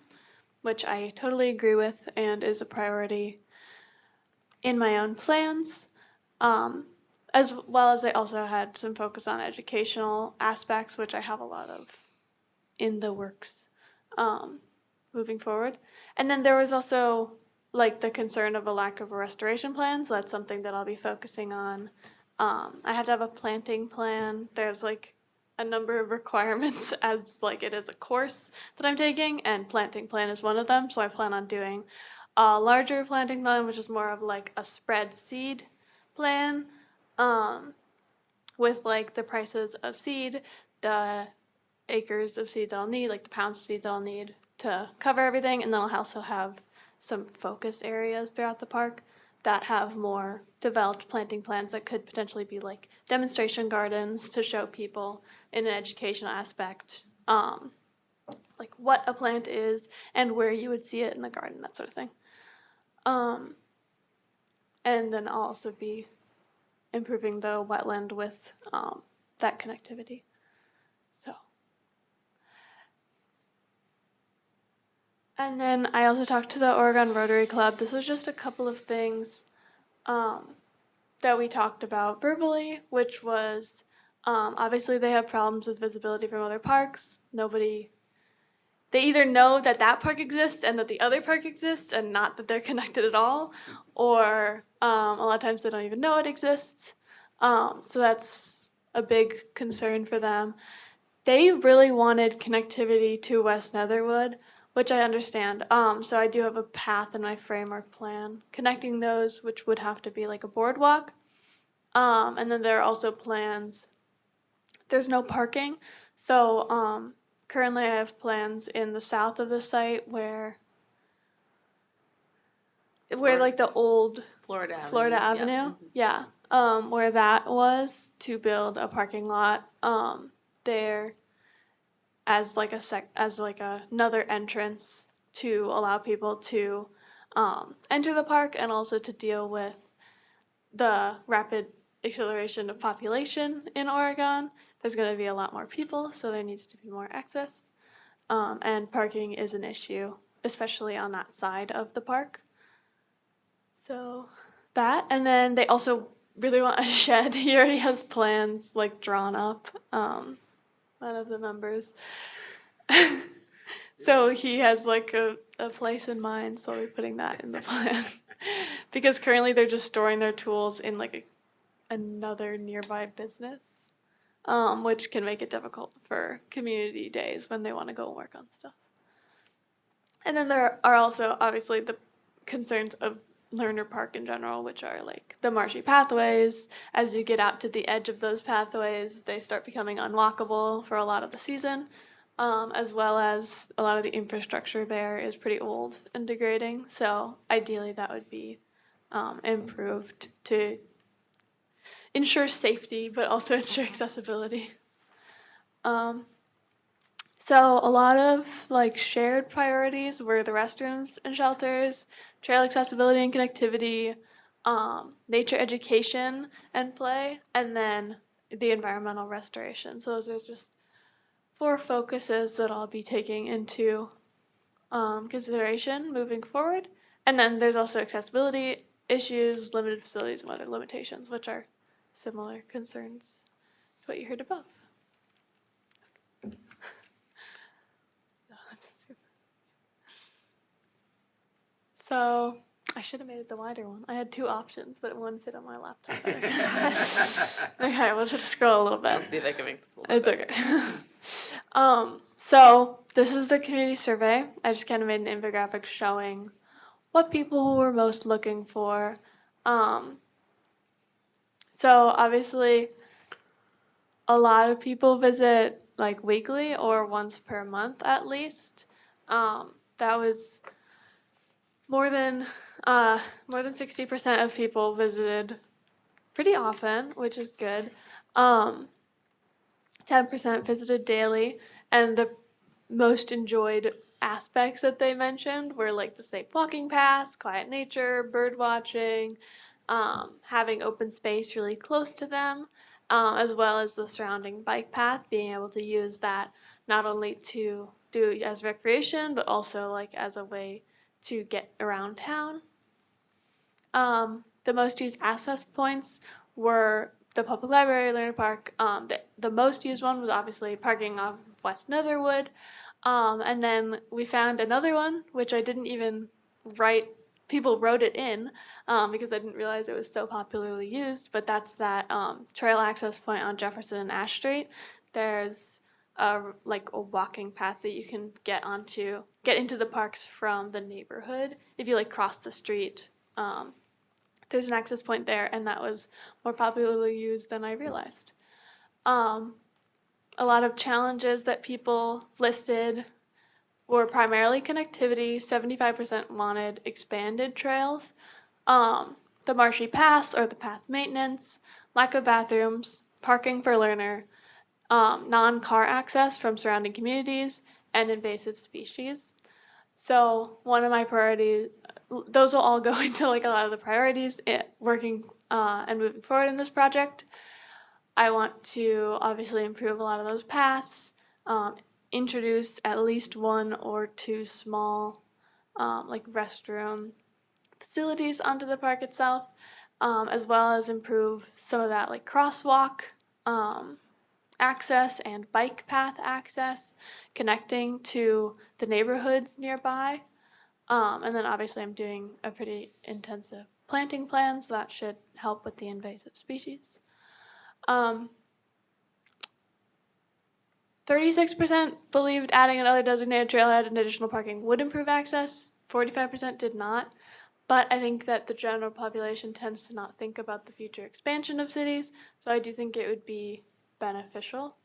which I totally agree with and is a priority in my own plans. As well as they also had some focus on educational aspects, which I have a lot of in the works moving forward. And then there was also like the concern of a lack of a restoration plan, so that's something that I'll be focusing on. I have to have a planting plan. There's like a number of requirements as like it is a course that I'm taking, and planting plan is one of them. So I plan on doing a larger planting plan, which is more of like a spread seed plan, with like the prices of seed, the acres of seed that I'll need, like the pounds of seed that I'll need to cover everything, and then I'll also have some focus areas throughout the park that have more developed planting plans that could potentially be like demonstration gardens to show people in an educational aspect, like what a plant is and where you would see it in the garden, that sort of thing. And then I'll also be improving the wetland with that connectivity. So. And then I also talked to the Oregon Rotary Club. This was just a couple of things that we talked about verbally, which was obviously they have problems with visibility from other parks. They either know that that park exists and that the other park exists and not that they're connected at all, or a lot of times they don't even know it exists. So that's a big concern for them. They really wanted connectivity to West Netherwood, which I understand. So I do have a path in my framework plan connecting those, which would have to be like a boardwalk. And then there are also plans. There's no parking. So currently I have plans in the south of the site where like the old Florida Avenue. Yeah. Where that was to build a parking lot there as like another entrance to allow people to enter the park and also to deal with the rapid acceleration of population in Oregon. There's going to be a lot more people, so there needs to be more access. And parking is an issue, especially on that side of the park. So that, and then they also really want a shed. He already has plans like drawn up, one of the members. So he has like a place in mind, so we're putting that in the plan. Because currently they're just storing their tools in like another nearby business, which can make it difficult for community days when they want to go and work on stuff. And then there are also obviously the concerns of Lerner Park in general, which are like the marshy pathways. As you get out to the edge of those pathways, they start becoming unwalkable for a lot of the season, as well as a lot of the infrastructure there is pretty old and degrading. So ideally that would be improved to ensure safety, but also ensure accessibility. So a lot of like shared priorities were the restrooms and shelters, trail accessibility and connectivity, nature education and play, and then the environmental restoration. So those are just 4 focuses that I'll be taking into consideration moving forward. And then there's also accessibility issues, limited facilities, and other limitations, which are similar concerns to what you heard above. So I should have made it the wider one. I had 2 options, but one fit on my laptop better. Okay, we'll just scroll a little bit. I'll see if I can make this a little It's okay. So this is the community survey. I just kind of made an infographic showing what people were most looking for. So obviously, a lot of people visit like weekly or once per month at least. That was more than 60% of people visited pretty often, which is good. 10% 10% visited daily, and the most enjoyed aspects that they mentioned were like the safe walking paths, quiet nature, bird watching, having open space really close to them, as well as the surrounding bike path, being able to use that not only to do as recreation, but also like as a way to get around town. The most used access points were the public library, Lerner Park. The most used one was obviously parking off West Netherwood. And then we found another one, which I didn't even write, people wrote it in because I didn't realize it was so popularly used, but that's that trail access point on Jefferson and Ash Street. There's like a walking path that you can get into the parks from the neighborhood. If you like cross the street, there's an access point there, and that was more popularly used than I realized. A lot of challenges that people listed were primarily connectivity. 75% wanted expanded trails, the marshy paths or the path maintenance, lack of bathrooms, parking for Lerner, non-car access from surrounding communities, and invasive species. So one of my priorities, those will all go into like a lot of the priorities working and moving forward in this project. I want to obviously improve a lot of those paths, introduce at least 1 or 2 small like restroom facilities onto the park itself, as well as improve some of that like crosswalk access and bike path access, connecting to the neighborhoods nearby. And then obviously I'm doing a pretty intensive planting plan, so that should help with the invasive species. 36% believed adding another designated trailhead and additional parking would improve access. 45% did not. But I think that the general population tends to not think about the future expansion of cities, so I do think it would be beneficial.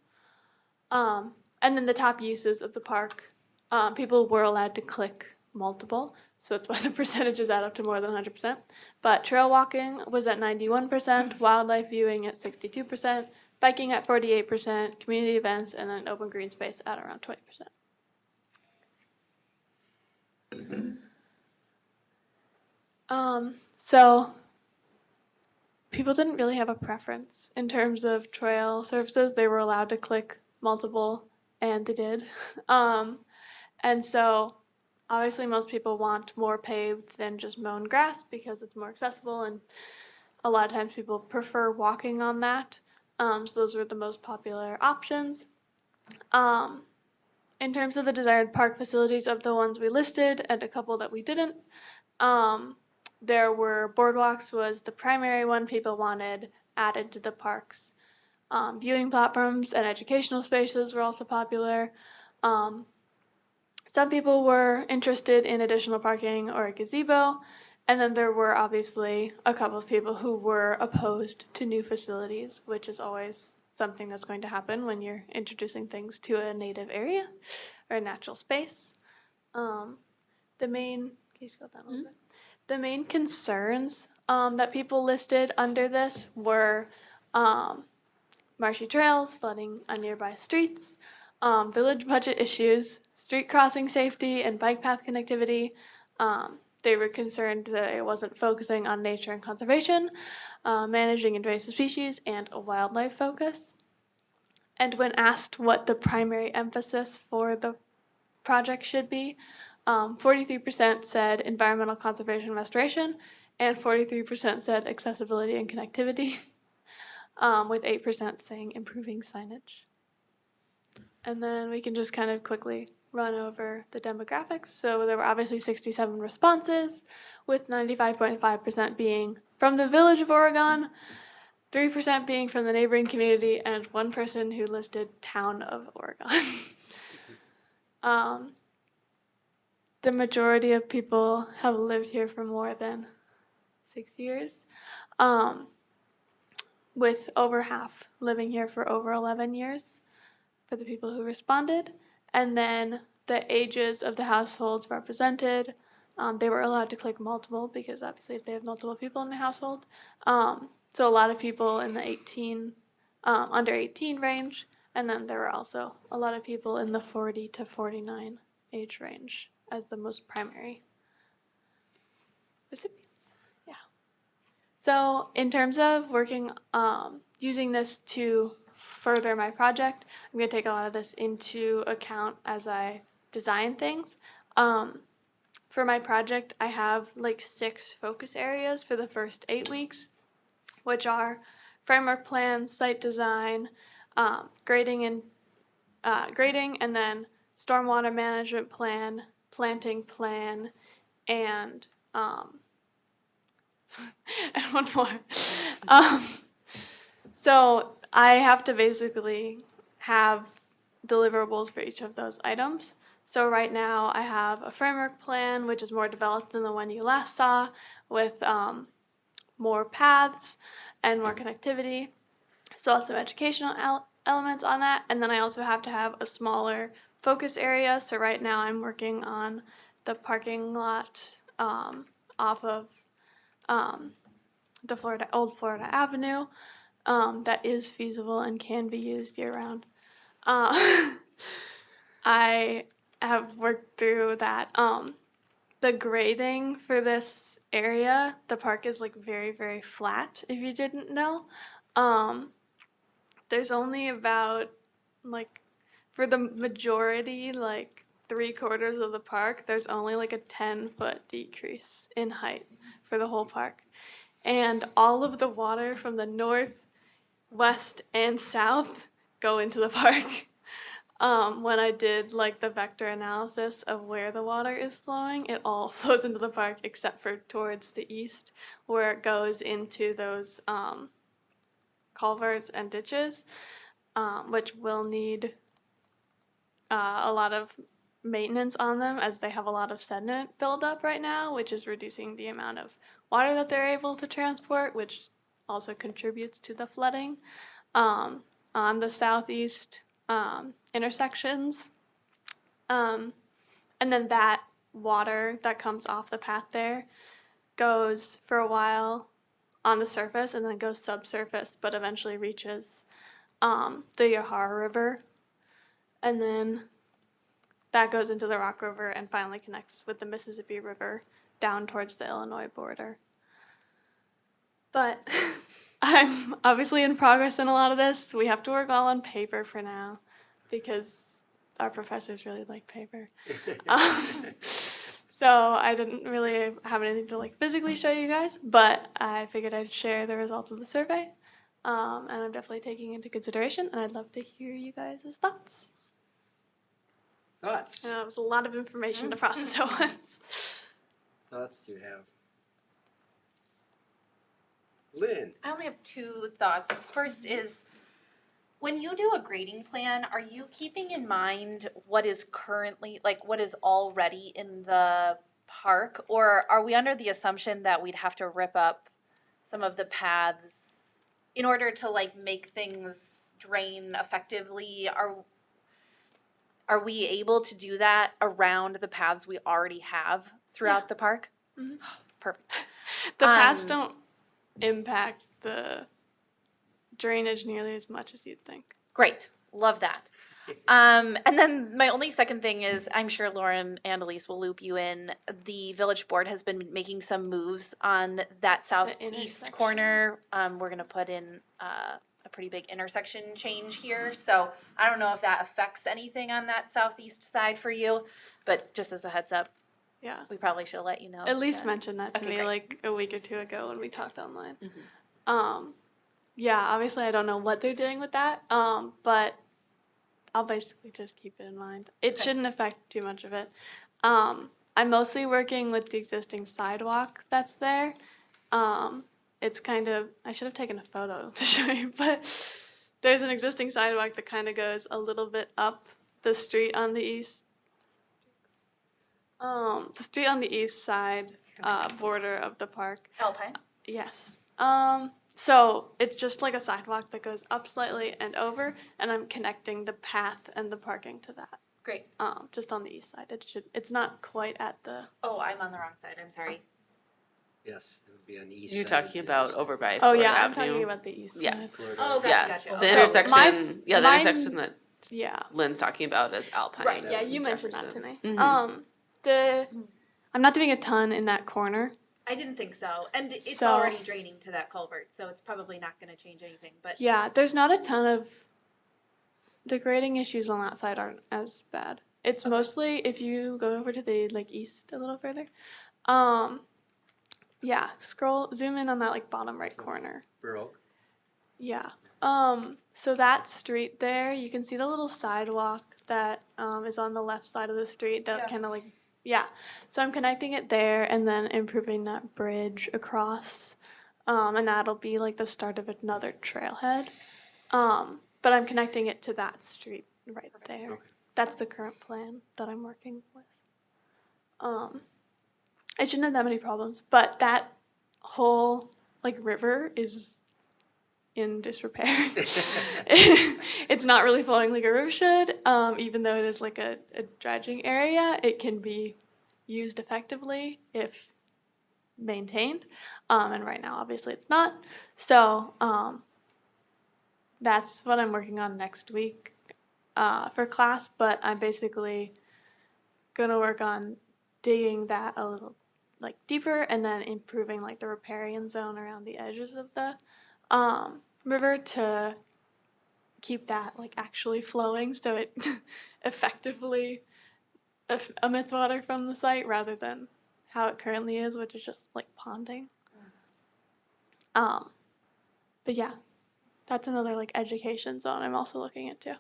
And then the top uses of the park, people were allowed to click multiple, so that's why the percentages add up to more than 100%. But trail walking was at 91%, wildlife viewing at 62%, biking at 48%, community events, and then open green space at around 20%. So people didn't really have a preference in terms of trail surfaces. They were allowed to click multiple, and they did. And so obviously most people want more paved than just mown grass because it's more accessible, and a lot of times people prefer walking on that. So those were the most popular options. In terms of the desired park facilities of the ones we listed and a couple that we didn't, there were boardwalks was the primary one people wanted added to the parks. Viewing platforms and educational spaces were also popular. Some people were interested in additional parking or a gazebo, and then there were obviously a couple of people who were opposed to new facilities, which is always something that's going to happen when you're introducing things to a native area or a natural space. Can you scroll down a little bit? The main concerns that people listed under this were marshy trails, flooding on nearby streets, village budget issues, street crossing safety, and bike path connectivity. They were concerned that it wasn't focusing on nature and conservation, managing invasive species, and a wildlife focus. And when asked what the primary emphasis for the project should be, 43% said environmental conservation and restoration, and 43% said accessibility and connectivity, with 8% saying improving signage. And then we can just kind of quickly run over the demographics. So there were obviously 67 responses, with 95.5% being from the village of Oregon, 3% being from the neighboring community, and 1 person who listed town of Oregon. The majority of people have lived here for more than 6 years, with over half living here for over 11 years for the people who responded. And then the ages of the households represented, they were allowed to click multiple because obviously if they have multiple people in the household. So a lot of people in the under 18 range, And then there were also a lot of people in the 40 to 49 age range as the most primary recipients. Yeah. So in terms of working, using this to further my project, I'm going to take a lot of this into account as I design things. For my project, I have like 6 focus areas for the first 8 weeks, which are framework plan, site design, grading and then stormwater management plan, planting plan, and and one more. So I have to basically have deliverables for each of those items. So right now I have a framework plan, which is more developed than the one you last saw, with more paths and more connectivity. So also educational elements on that. And then I also have to have a smaller focus area. So right now I'm working on the parking lot off of the Old Florida Avenue that is feasible and can be used year round. I have worked through that. The grading for this area, the park is like very, very flat, if you didn't know. There's only about, like, for the majority, like 3/4 of the park, there's only like a 10-foot decrease in height for the whole park. And all of the water from the north, west, and south go into the park. When I did like the vector analysis of where the water is flowing, it all flows into the park except for towards the east, where it goes into those culverts and ditches, which will need a lot of maintenance on them as they have a lot of sediment buildup right now, which is reducing the amount of water that they're able to transport, which also contributes to the flooding. On the southeast intersections. And then that water that comes off the path there goes for a while on the surface and then goes subsurface, but eventually reaches the Yahara River. And then that goes into the Rock River and finally connects with the Mississippi River down towards the Illinois border. But I'm obviously in progress in a lot of this. We have to work all on paper for now because our professors really like paper. So I didn't really have anything to like physically show you guys, but I figured I'd share the results of the survey. And I'm definitely taking into consideration, and I'd love to hear you guys' thoughts. Thoughts? It was a lot of information to process at once. Thoughts do you have? Lynn? I only have 2 thoughts. First is, when you do a grading plan, are you keeping in mind what is currently, like what is already in the park? Or are we under the assumption that we'd have to rip up some of the paths in order to like make things drain effectively? Are we able to do that around the paths we already have throughout the park? Mm-hmm. Perfect. The paths don't impact the drainage nearly as much as you'd think. Great. Love that. And then my only second thing is, I'm sure Lauren and Elise will loop you in. The village board has been making some moves on that southeast intersection. corner. We're going to put in a pretty big intersection change here. So I don't know if that affects anything on that southeast side for you, but just as a heads up, Yeah. we probably should let you know. At least that. mention that to Okay, me great. like a week or 2 ago when we talked online. Mhm. Yeah, obviously I don't know what they're doing with that, but I'll basically just keep it in mind. It Okay. shouldn't affect too much of it. I'm mostly working with the existing sidewalk that's there. It's kind of, I should have taken a photo to show you, but there's an existing sidewalk that kind of goes a little bit up the street on the east. The street on the east side border of the park. Alpine. Yes. So it's just like a sidewalk that goes up slightly and over, and I'm connecting the path and the parking to that. Great. Just on the east side. It's not quite at the. Oh, I'm on the wrong side. I'm sorry. Yes, it would be on the east You're side. talking about over by Oh Florida yeah, I'm Avenue. talking about the east Yeah. side. Florida. Oh, gotcha, Yeah, gotcha. the Okay. intersection, the mine- intersection that Yeah. Lynn's talking about is Alpine. Right. Yeah, and you mentioned that Jefferson. to me. Mhm. I'm not doing a ton in that corner. I didn't think so. And it's So- already draining to that culvert, so it's probably not gonna change anything, but Yeah, there's not a ton of the grading issues on that side aren't as bad. It's mostly if you go over to the like east a little further. Yeah, zoom in on that like bottom right corner. Burr Oak. Yeah. So that street there, you can see the little sidewalk that is on the left side of the street that Yeah. kind of like yeah. So I'm connecting it there and then improving that bridge across. And that'll be like the start of another trailhead. But I'm connecting it to that street right there. Okay. That's the current plan that I'm working with. It shouldn't have that many problems, but that whole like river is in disrepair. It's not really flowing like a river should, even though it is like a dredging area. It can be used effectively if maintained, and right now obviously it's not. So that's what I'm working on next week for class, but I'm basically gonna work on digging that a little like deeper and then improving like the riparian zone around the edges of the river to keep that like actually flowing so it effectively emits water from the site rather than how it currently is, which is just like ponding. But yeah, that's another like education zone I'm also looking into,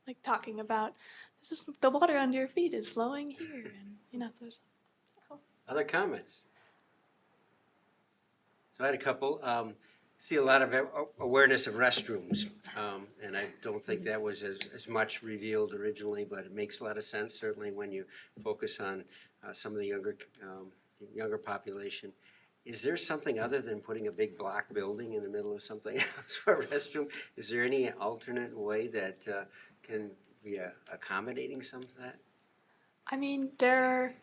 like talking about this is the water under your feet is flowing here, and you know there's. Other comments? So I had a couple. See a lot of awareness of restrooms, and I don't think that was as much revealed originally, but it makes a lot of sense, certainly when you focus on some of the younger population. Is there something other than putting a big block building in the middle of something else for a restroom? Is there any alternate way that can be accommodating some of that? I mean, there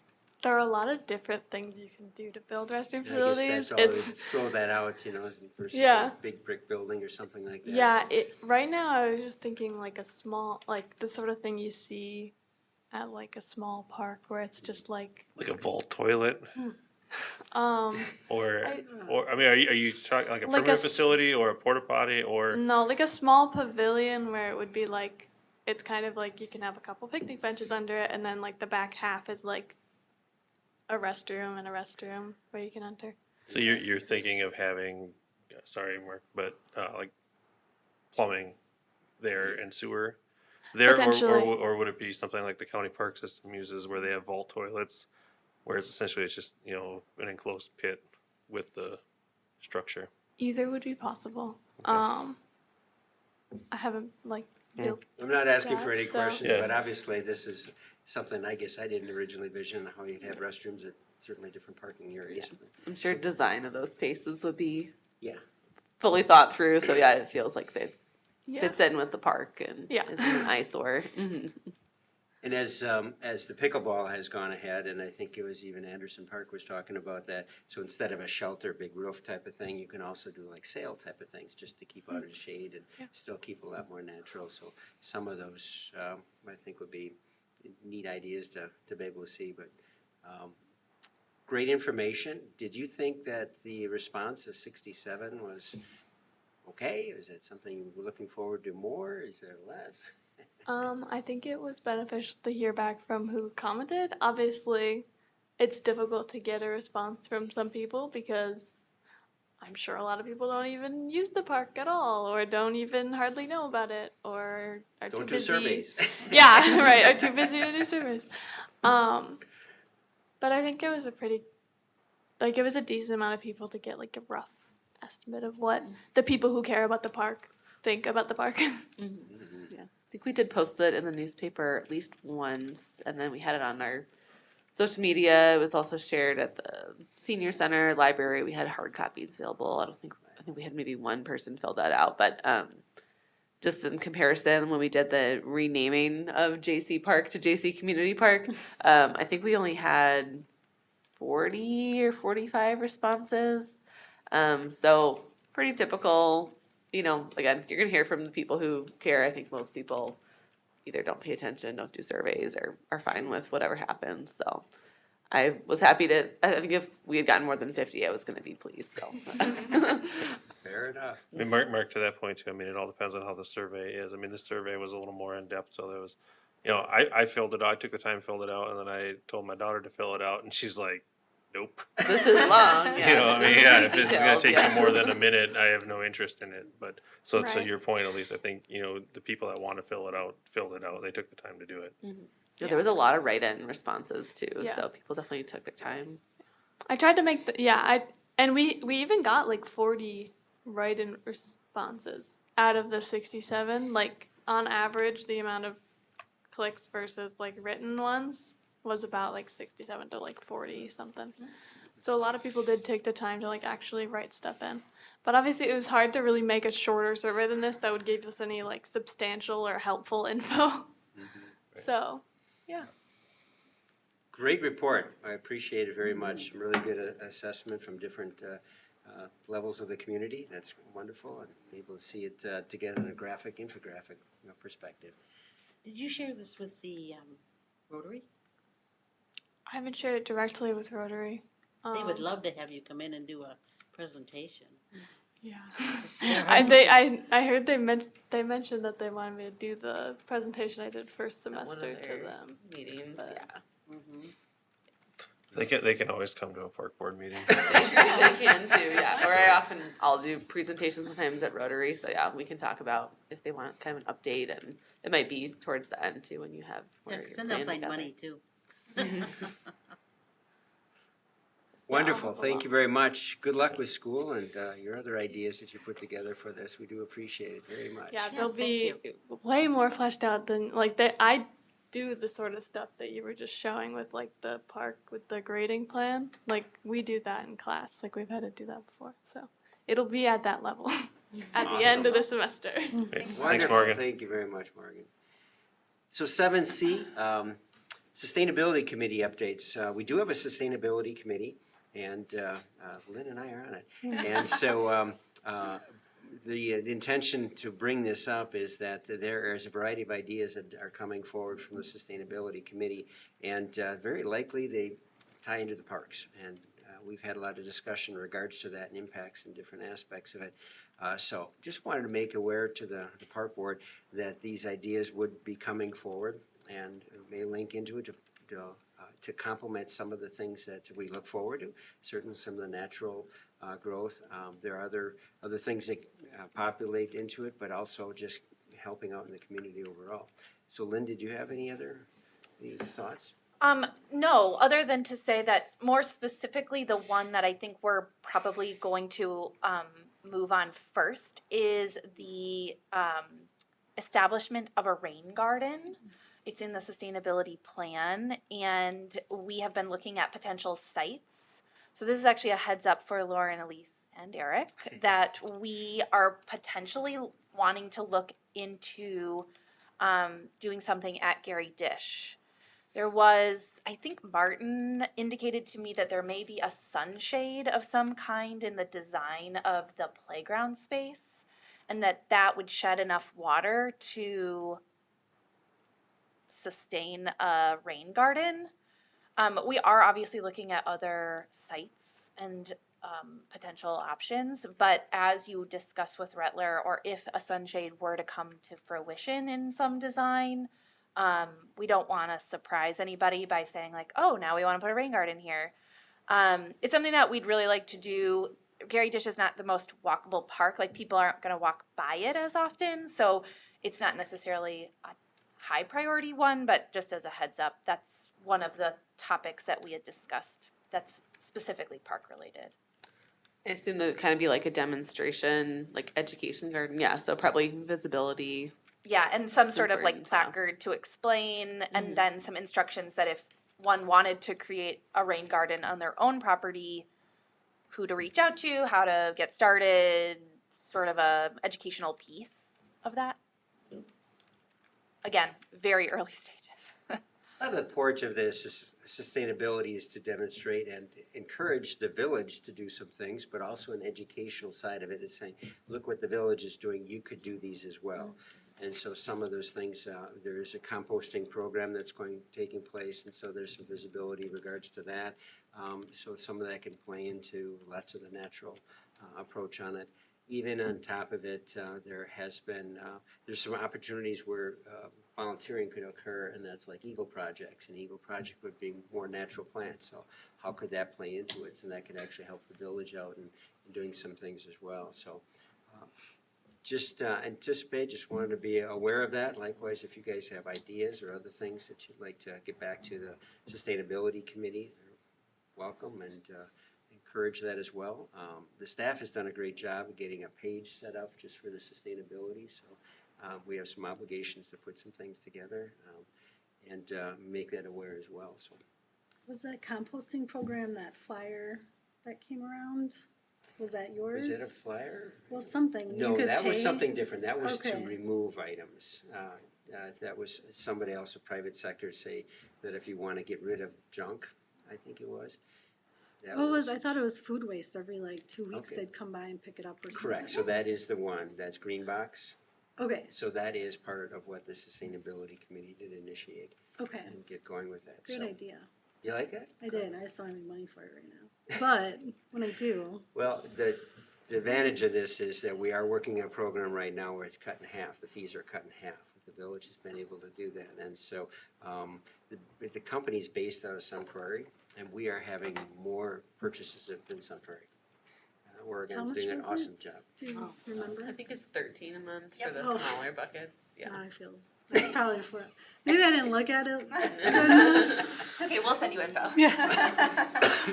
are a lot of different things you can do to build restroom And I facilities. guess that's all, It's throw that out, you know, versus Yeah. a big brick building or something like that. yeah. Right now, I was just thinking like a small, like the sort of thing you see at like a small park where it's just like, Like a vault toilet, or I- or I mean, are you talking like a Like a permanent s- facility or a porta potty or? no, like a small pavilion where it would be like, it's kind of like you can have a couple picnic benches under it, and then like the back half is like a restroom and a restroom where you can enter. So you're thinking of having, sorry, Mark, but like plumbing there and sewer there, Potentially. or would it be something like the county park system uses where they have vault toilets, where it's just an enclosed pit with the structure. Either would be possible. Okay. I haven't like built. I'm not asking for that, any so- questions, Yeah. but obviously this is something I guess I didn't originally envision, how you'd have restrooms at certainly different parking areas. I'm sure design of those spaces would be Yeah. fully thought through. So yeah, it feels like it Yeah. fits in with the park and Yeah. isn't an eyesore. Mhm. And as the pickleball has gone ahead, and I think it was even Anderson Park was talking about that, so instead of a shelter, big roof type of thing, you can also do like sail type of things, just to keep out of the shade and Yeah. still keep a lot more natural. So some of those, I think would be neat ideas to be able to see, but great information. Did you think that the response of 67 was okay? Is it something you were looking forward to more? Is there less? I think it was beneficial to hear back from who commented. Obviously, it's difficult to get a response from some people because I'm sure a lot of people don't even use the park at all, or don't even hardly know about it, or are Don't too do busy. surveys. Yeah, right. Are too busy to do surveys. But I think it was it was a decent amount of people to get like a rough estimate of what the people who care about the park think about the park. Yeah, I think we did post it in the newspaper at least once, and then we had it on our social media. It was also shared at the senior center, library. We had hard copies available. I think we had maybe one person fill that out, but just in comparison, when we did the renaming of JC Park to JC Community Park, I think we only had 40 or 45 responses. So pretty typical, again, you're gonna hear from the people who care. I think most people either don't pay attention, don't do surveys, or are fine with whatever happens, so. I was happy I think if we had gotten more than 50, I was gonna be pleased, so. Fair enough. I mean, Mark, to that point too, I mean, it all depends on how the survey is. I mean, this survey was a little more in-depth, so there was, I filled it out, I took the time, filled it out, and then I told my daughter to fill it out, and she's like, nope. This is long, yeah. You know, I mean, yeah, if this is gonna Detailed, take yeah. you more than a minute, I have no interest in it, but, so to Right. your point, at least, I think, the people that wanna fill it out, filled it out, they took the time to do it. Yeah, there was a lot of write-in responses too, Yeah. so people definitely took their time. I tried to make and we even got like 40 write-in responses out of the 67. Like on average, the amount of clicks versus like written ones was about like 67 to like 40 something. So a lot of people did take the time to like actually write stuff in. But obviously it was hard to really make a shorter survey than this that would give us any like substantial or helpful info. So, yeah. Great report. I appreciate it very much. Really good assessment from different levels of the community. That's wonderful, and able to see it together in a infographic perspective. Did you share this with the Rotary? I haven't shared it directly with Rotary. They would love to have you come in and do a presentation. Yeah. Yeah. I heard they mentioned that they wanted me to do the presentation I did first At one of semester to their them. Meetings, But- yeah. Mm-hmm. They can always come to a park board meeting. They can too, yeah. Or I'll do presentations sometimes at Rotary, so yeah, we can talk about if they want kind of an update, and it might be towards the end too when you have Yeah, where 'cause you're then they'll planning find together. money too. Wonderful. Thank you very much. Good luck with school and your other ideas that you put together for this. We do appreciate it very much. Yeah, Yes, they'll thank be you. way more fleshed out than like I do the sort of stuff that you were just showing with like the park with the grading plan. Like we do that in class. Like we've had to do that before. So it'll be at that level at the end of the semester. Thanks, Wonderful. Morgan. Thank you very much, Morgan. So 7C, Sustainability Committee updates. We do have a Sustainability Committee, and Lynn and I are on it. And so the intention to bring this up is that there is a variety of ideas that are coming forward from the Sustainability Committee, and very likely they tie into the parks. And we've had a lot of discussion in regards to that and impacts and different aspects of it. So just wanted to make aware to the park board that these ideas would be coming forward and may link into it to complement some of the things that we look forward to, certainly some of the natural growth. There are other things that populate into it, but also just helping out in the community overall. So Lynn, did you have any thoughts? No, other than to say that more specifically, the one that I think we're probably going to move on first is the establishment of a rain garden. It's in the sustainability plan, and we have been looking at potential sites. So this is actually a heads up for Lauren, Elise, and Eric that we are potentially wanting to look into doing something at Gary Dish. There was, I think Martin indicated to me that there may be a sunshade of some kind in the design of the playground space, and that would shed enough water to sustain a rain garden. We are obviously looking at other sites and potential options, but as you discuss with Rettler, or if a sunshade were to come to fruition in some design, we don't want to surprise anybody by saying like, oh, now we want to put a rain garden here. It's something that we'd really like to do. Gary Dish is not the most walkable park. Like people aren't going to walk by it as often, so it's not necessarily a high priority one, but just as a heads up, that's one of the topics that we had discussed that's specifically park related. I assume that would kind of be like a demonstration, like education garden, yeah, so probably visibility. Yeah, and some It's sort of like important, yeah. placard to explain, Mhm. and then some instructions that if one wanted to create a rain garden on their own property, who to reach out to, how to get started, sort of a educational piece of that. Again, very early stages. of the porch of this sustainability is to demonstrate and encourage the village to do some things, but also an educational side of it is saying, look what the village is doing, you could do these as well. And so some of those things, there is a composting program that's taking place, and so there's some visibility in regards to that. So some of that can play into lots of the natural approach on it. Even on top of it, there has been, there's some opportunities where volunteering could occur, and that's like Eagle Projects. And Eagle Project would be more natural plants, so how could that play into it? So that could actually help the village out in doing some things as well. So just anticipate, just wanted to be aware of that. Likewise, if you guys have ideas or other things that you'd like to get back to the Sustainability Committee, welcome, and encourage that as well. The staff has done a great job of getting a page set up just for the sustainability, so we have some obligations to put some things together and make that aware as well. So, Was that composting program, that flyer that came around, was that yours? was it a flyer? Well, something. You No, could that was pay? something different. That was to Okay. remove items. That was somebody else, a private sector, say that if you want to get rid of junk, I think it was. That Oh, I thought it was food waste. Every like 2 weeks Okay. they'd come by and pick it up or something. correct. So that is the one. That's Green Box. Okay, So that is part of what the Sustainability Committee did initiate okay. and get going with that. Great So, idea. you like that? I did. I just don't have any money for it right now. But when I do, Well, the advantage of this is that we are working on a program right now where it's cut in half. The fees are cut in half. The village has been able to do that. And so the company's based out of Sun Prairie, and we are having more purchases than Sun Prairie. Oregon's much doing an was it? awesome job. do you remember? I think it's 13 a month Yep. for the Oh. smaller buckets. Yeah. Now I feel that's probably for maybe I didn't look at it. It's okay, we'll send you info.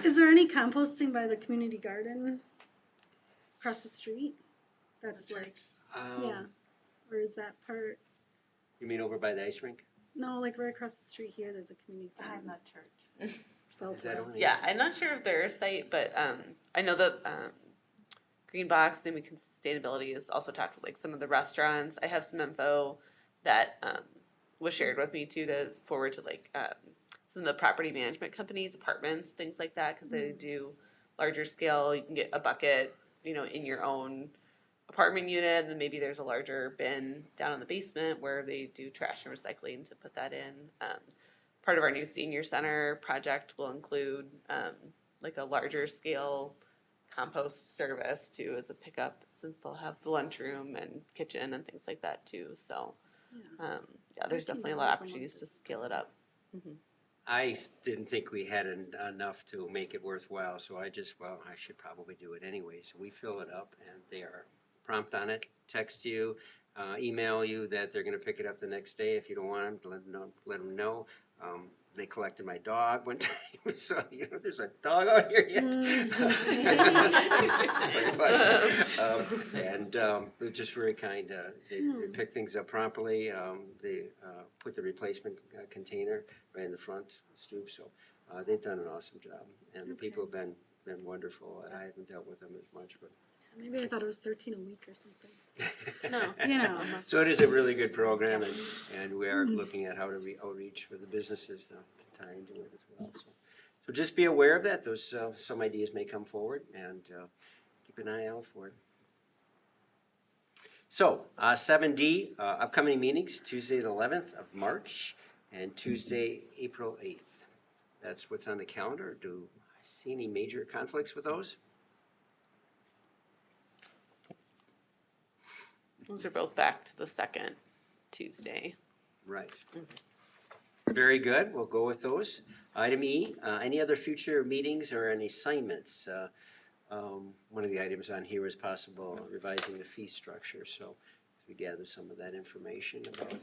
Is there any composting by the community garden across the street? That's like yeah. Or is that part? You mean over by the ice rink? No, like right across the street here. There's a community garden. that church. Is that only- Yeah, I'm not sure if they're a site, but I know that Green Box, Newman Sustainability, has also talked with like some of the restaurants. I have some info that was shared with me too to forward to like some of the property management companies, apartments, things like that, because they do larger scale. You can get a bucket, in your own apartment unit, and then maybe there's a larger bin down in the basement where they do trash and recycling to put that in. Part of our new senior center project will include like a larger scale compost service too as a pickup, since they'll have the lunchroom and kitchen and things like that too. So yeah, there's definitely a lot of $13 a month opportunities to is- scale it up. I didn't think we had enough to make it worthwhile, so I should probably do it anyway. So we fill it up, and they are prompt on it, text you, email you that they're going to pick it up the next day. If you don't want them, let them know. They collected my dog one time, so there's a dog out here yet. They're just very kind. They pick things up promptly. They put the replacement container right in the front stoop. So they've done an awesome job, and the people have been wonderful. I haven't dealt with them as much, but Maybe I thought it was 13 a week or something. No. So it is a really good program, and we are looking at how to outreach for the businesses to tie into it as well. So just be aware of that. Those some ideas may come forward, and keep an eye out for it. So 7D, upcoming meetings, Tuesday the 11th of March and Tuesday, April 8th. That's what's on the calendar. Do I see any major conflicts with those? Those are both back to the second Tuesday. Right. Very good. We'll go with those. Item E, any other future meetings or any assignments? One of the items on here is possible revising the fee structure. So as we gather some of that information about what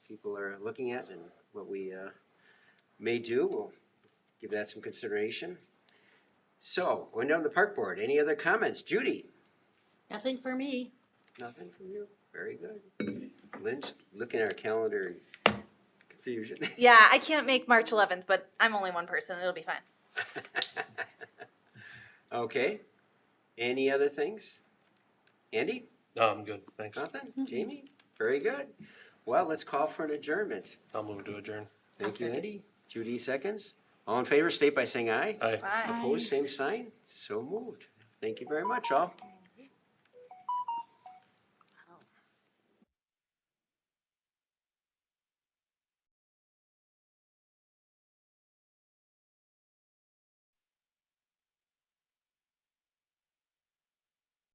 people are looking at and what we may do, we'll give that some consideration. So going down to the park board, any other comments? Judy? Nothing for me. Nothing from you? Very good. Lynn's looking at our calendar in confusion. Yeah, I can't make March 11th, but I'm only one person. It'll be fine. Okay. Any other things? Andy? No, I'm good, thanks. Nothing? Jamie? Very good. Well, let's call for an adjournment. I'll move to adjourn. Thank you, second. Andy. Judy seconds. All in favor, state by saying aye. Aye. Bye. Opposed, same sign. So moved. Thank you very much, all.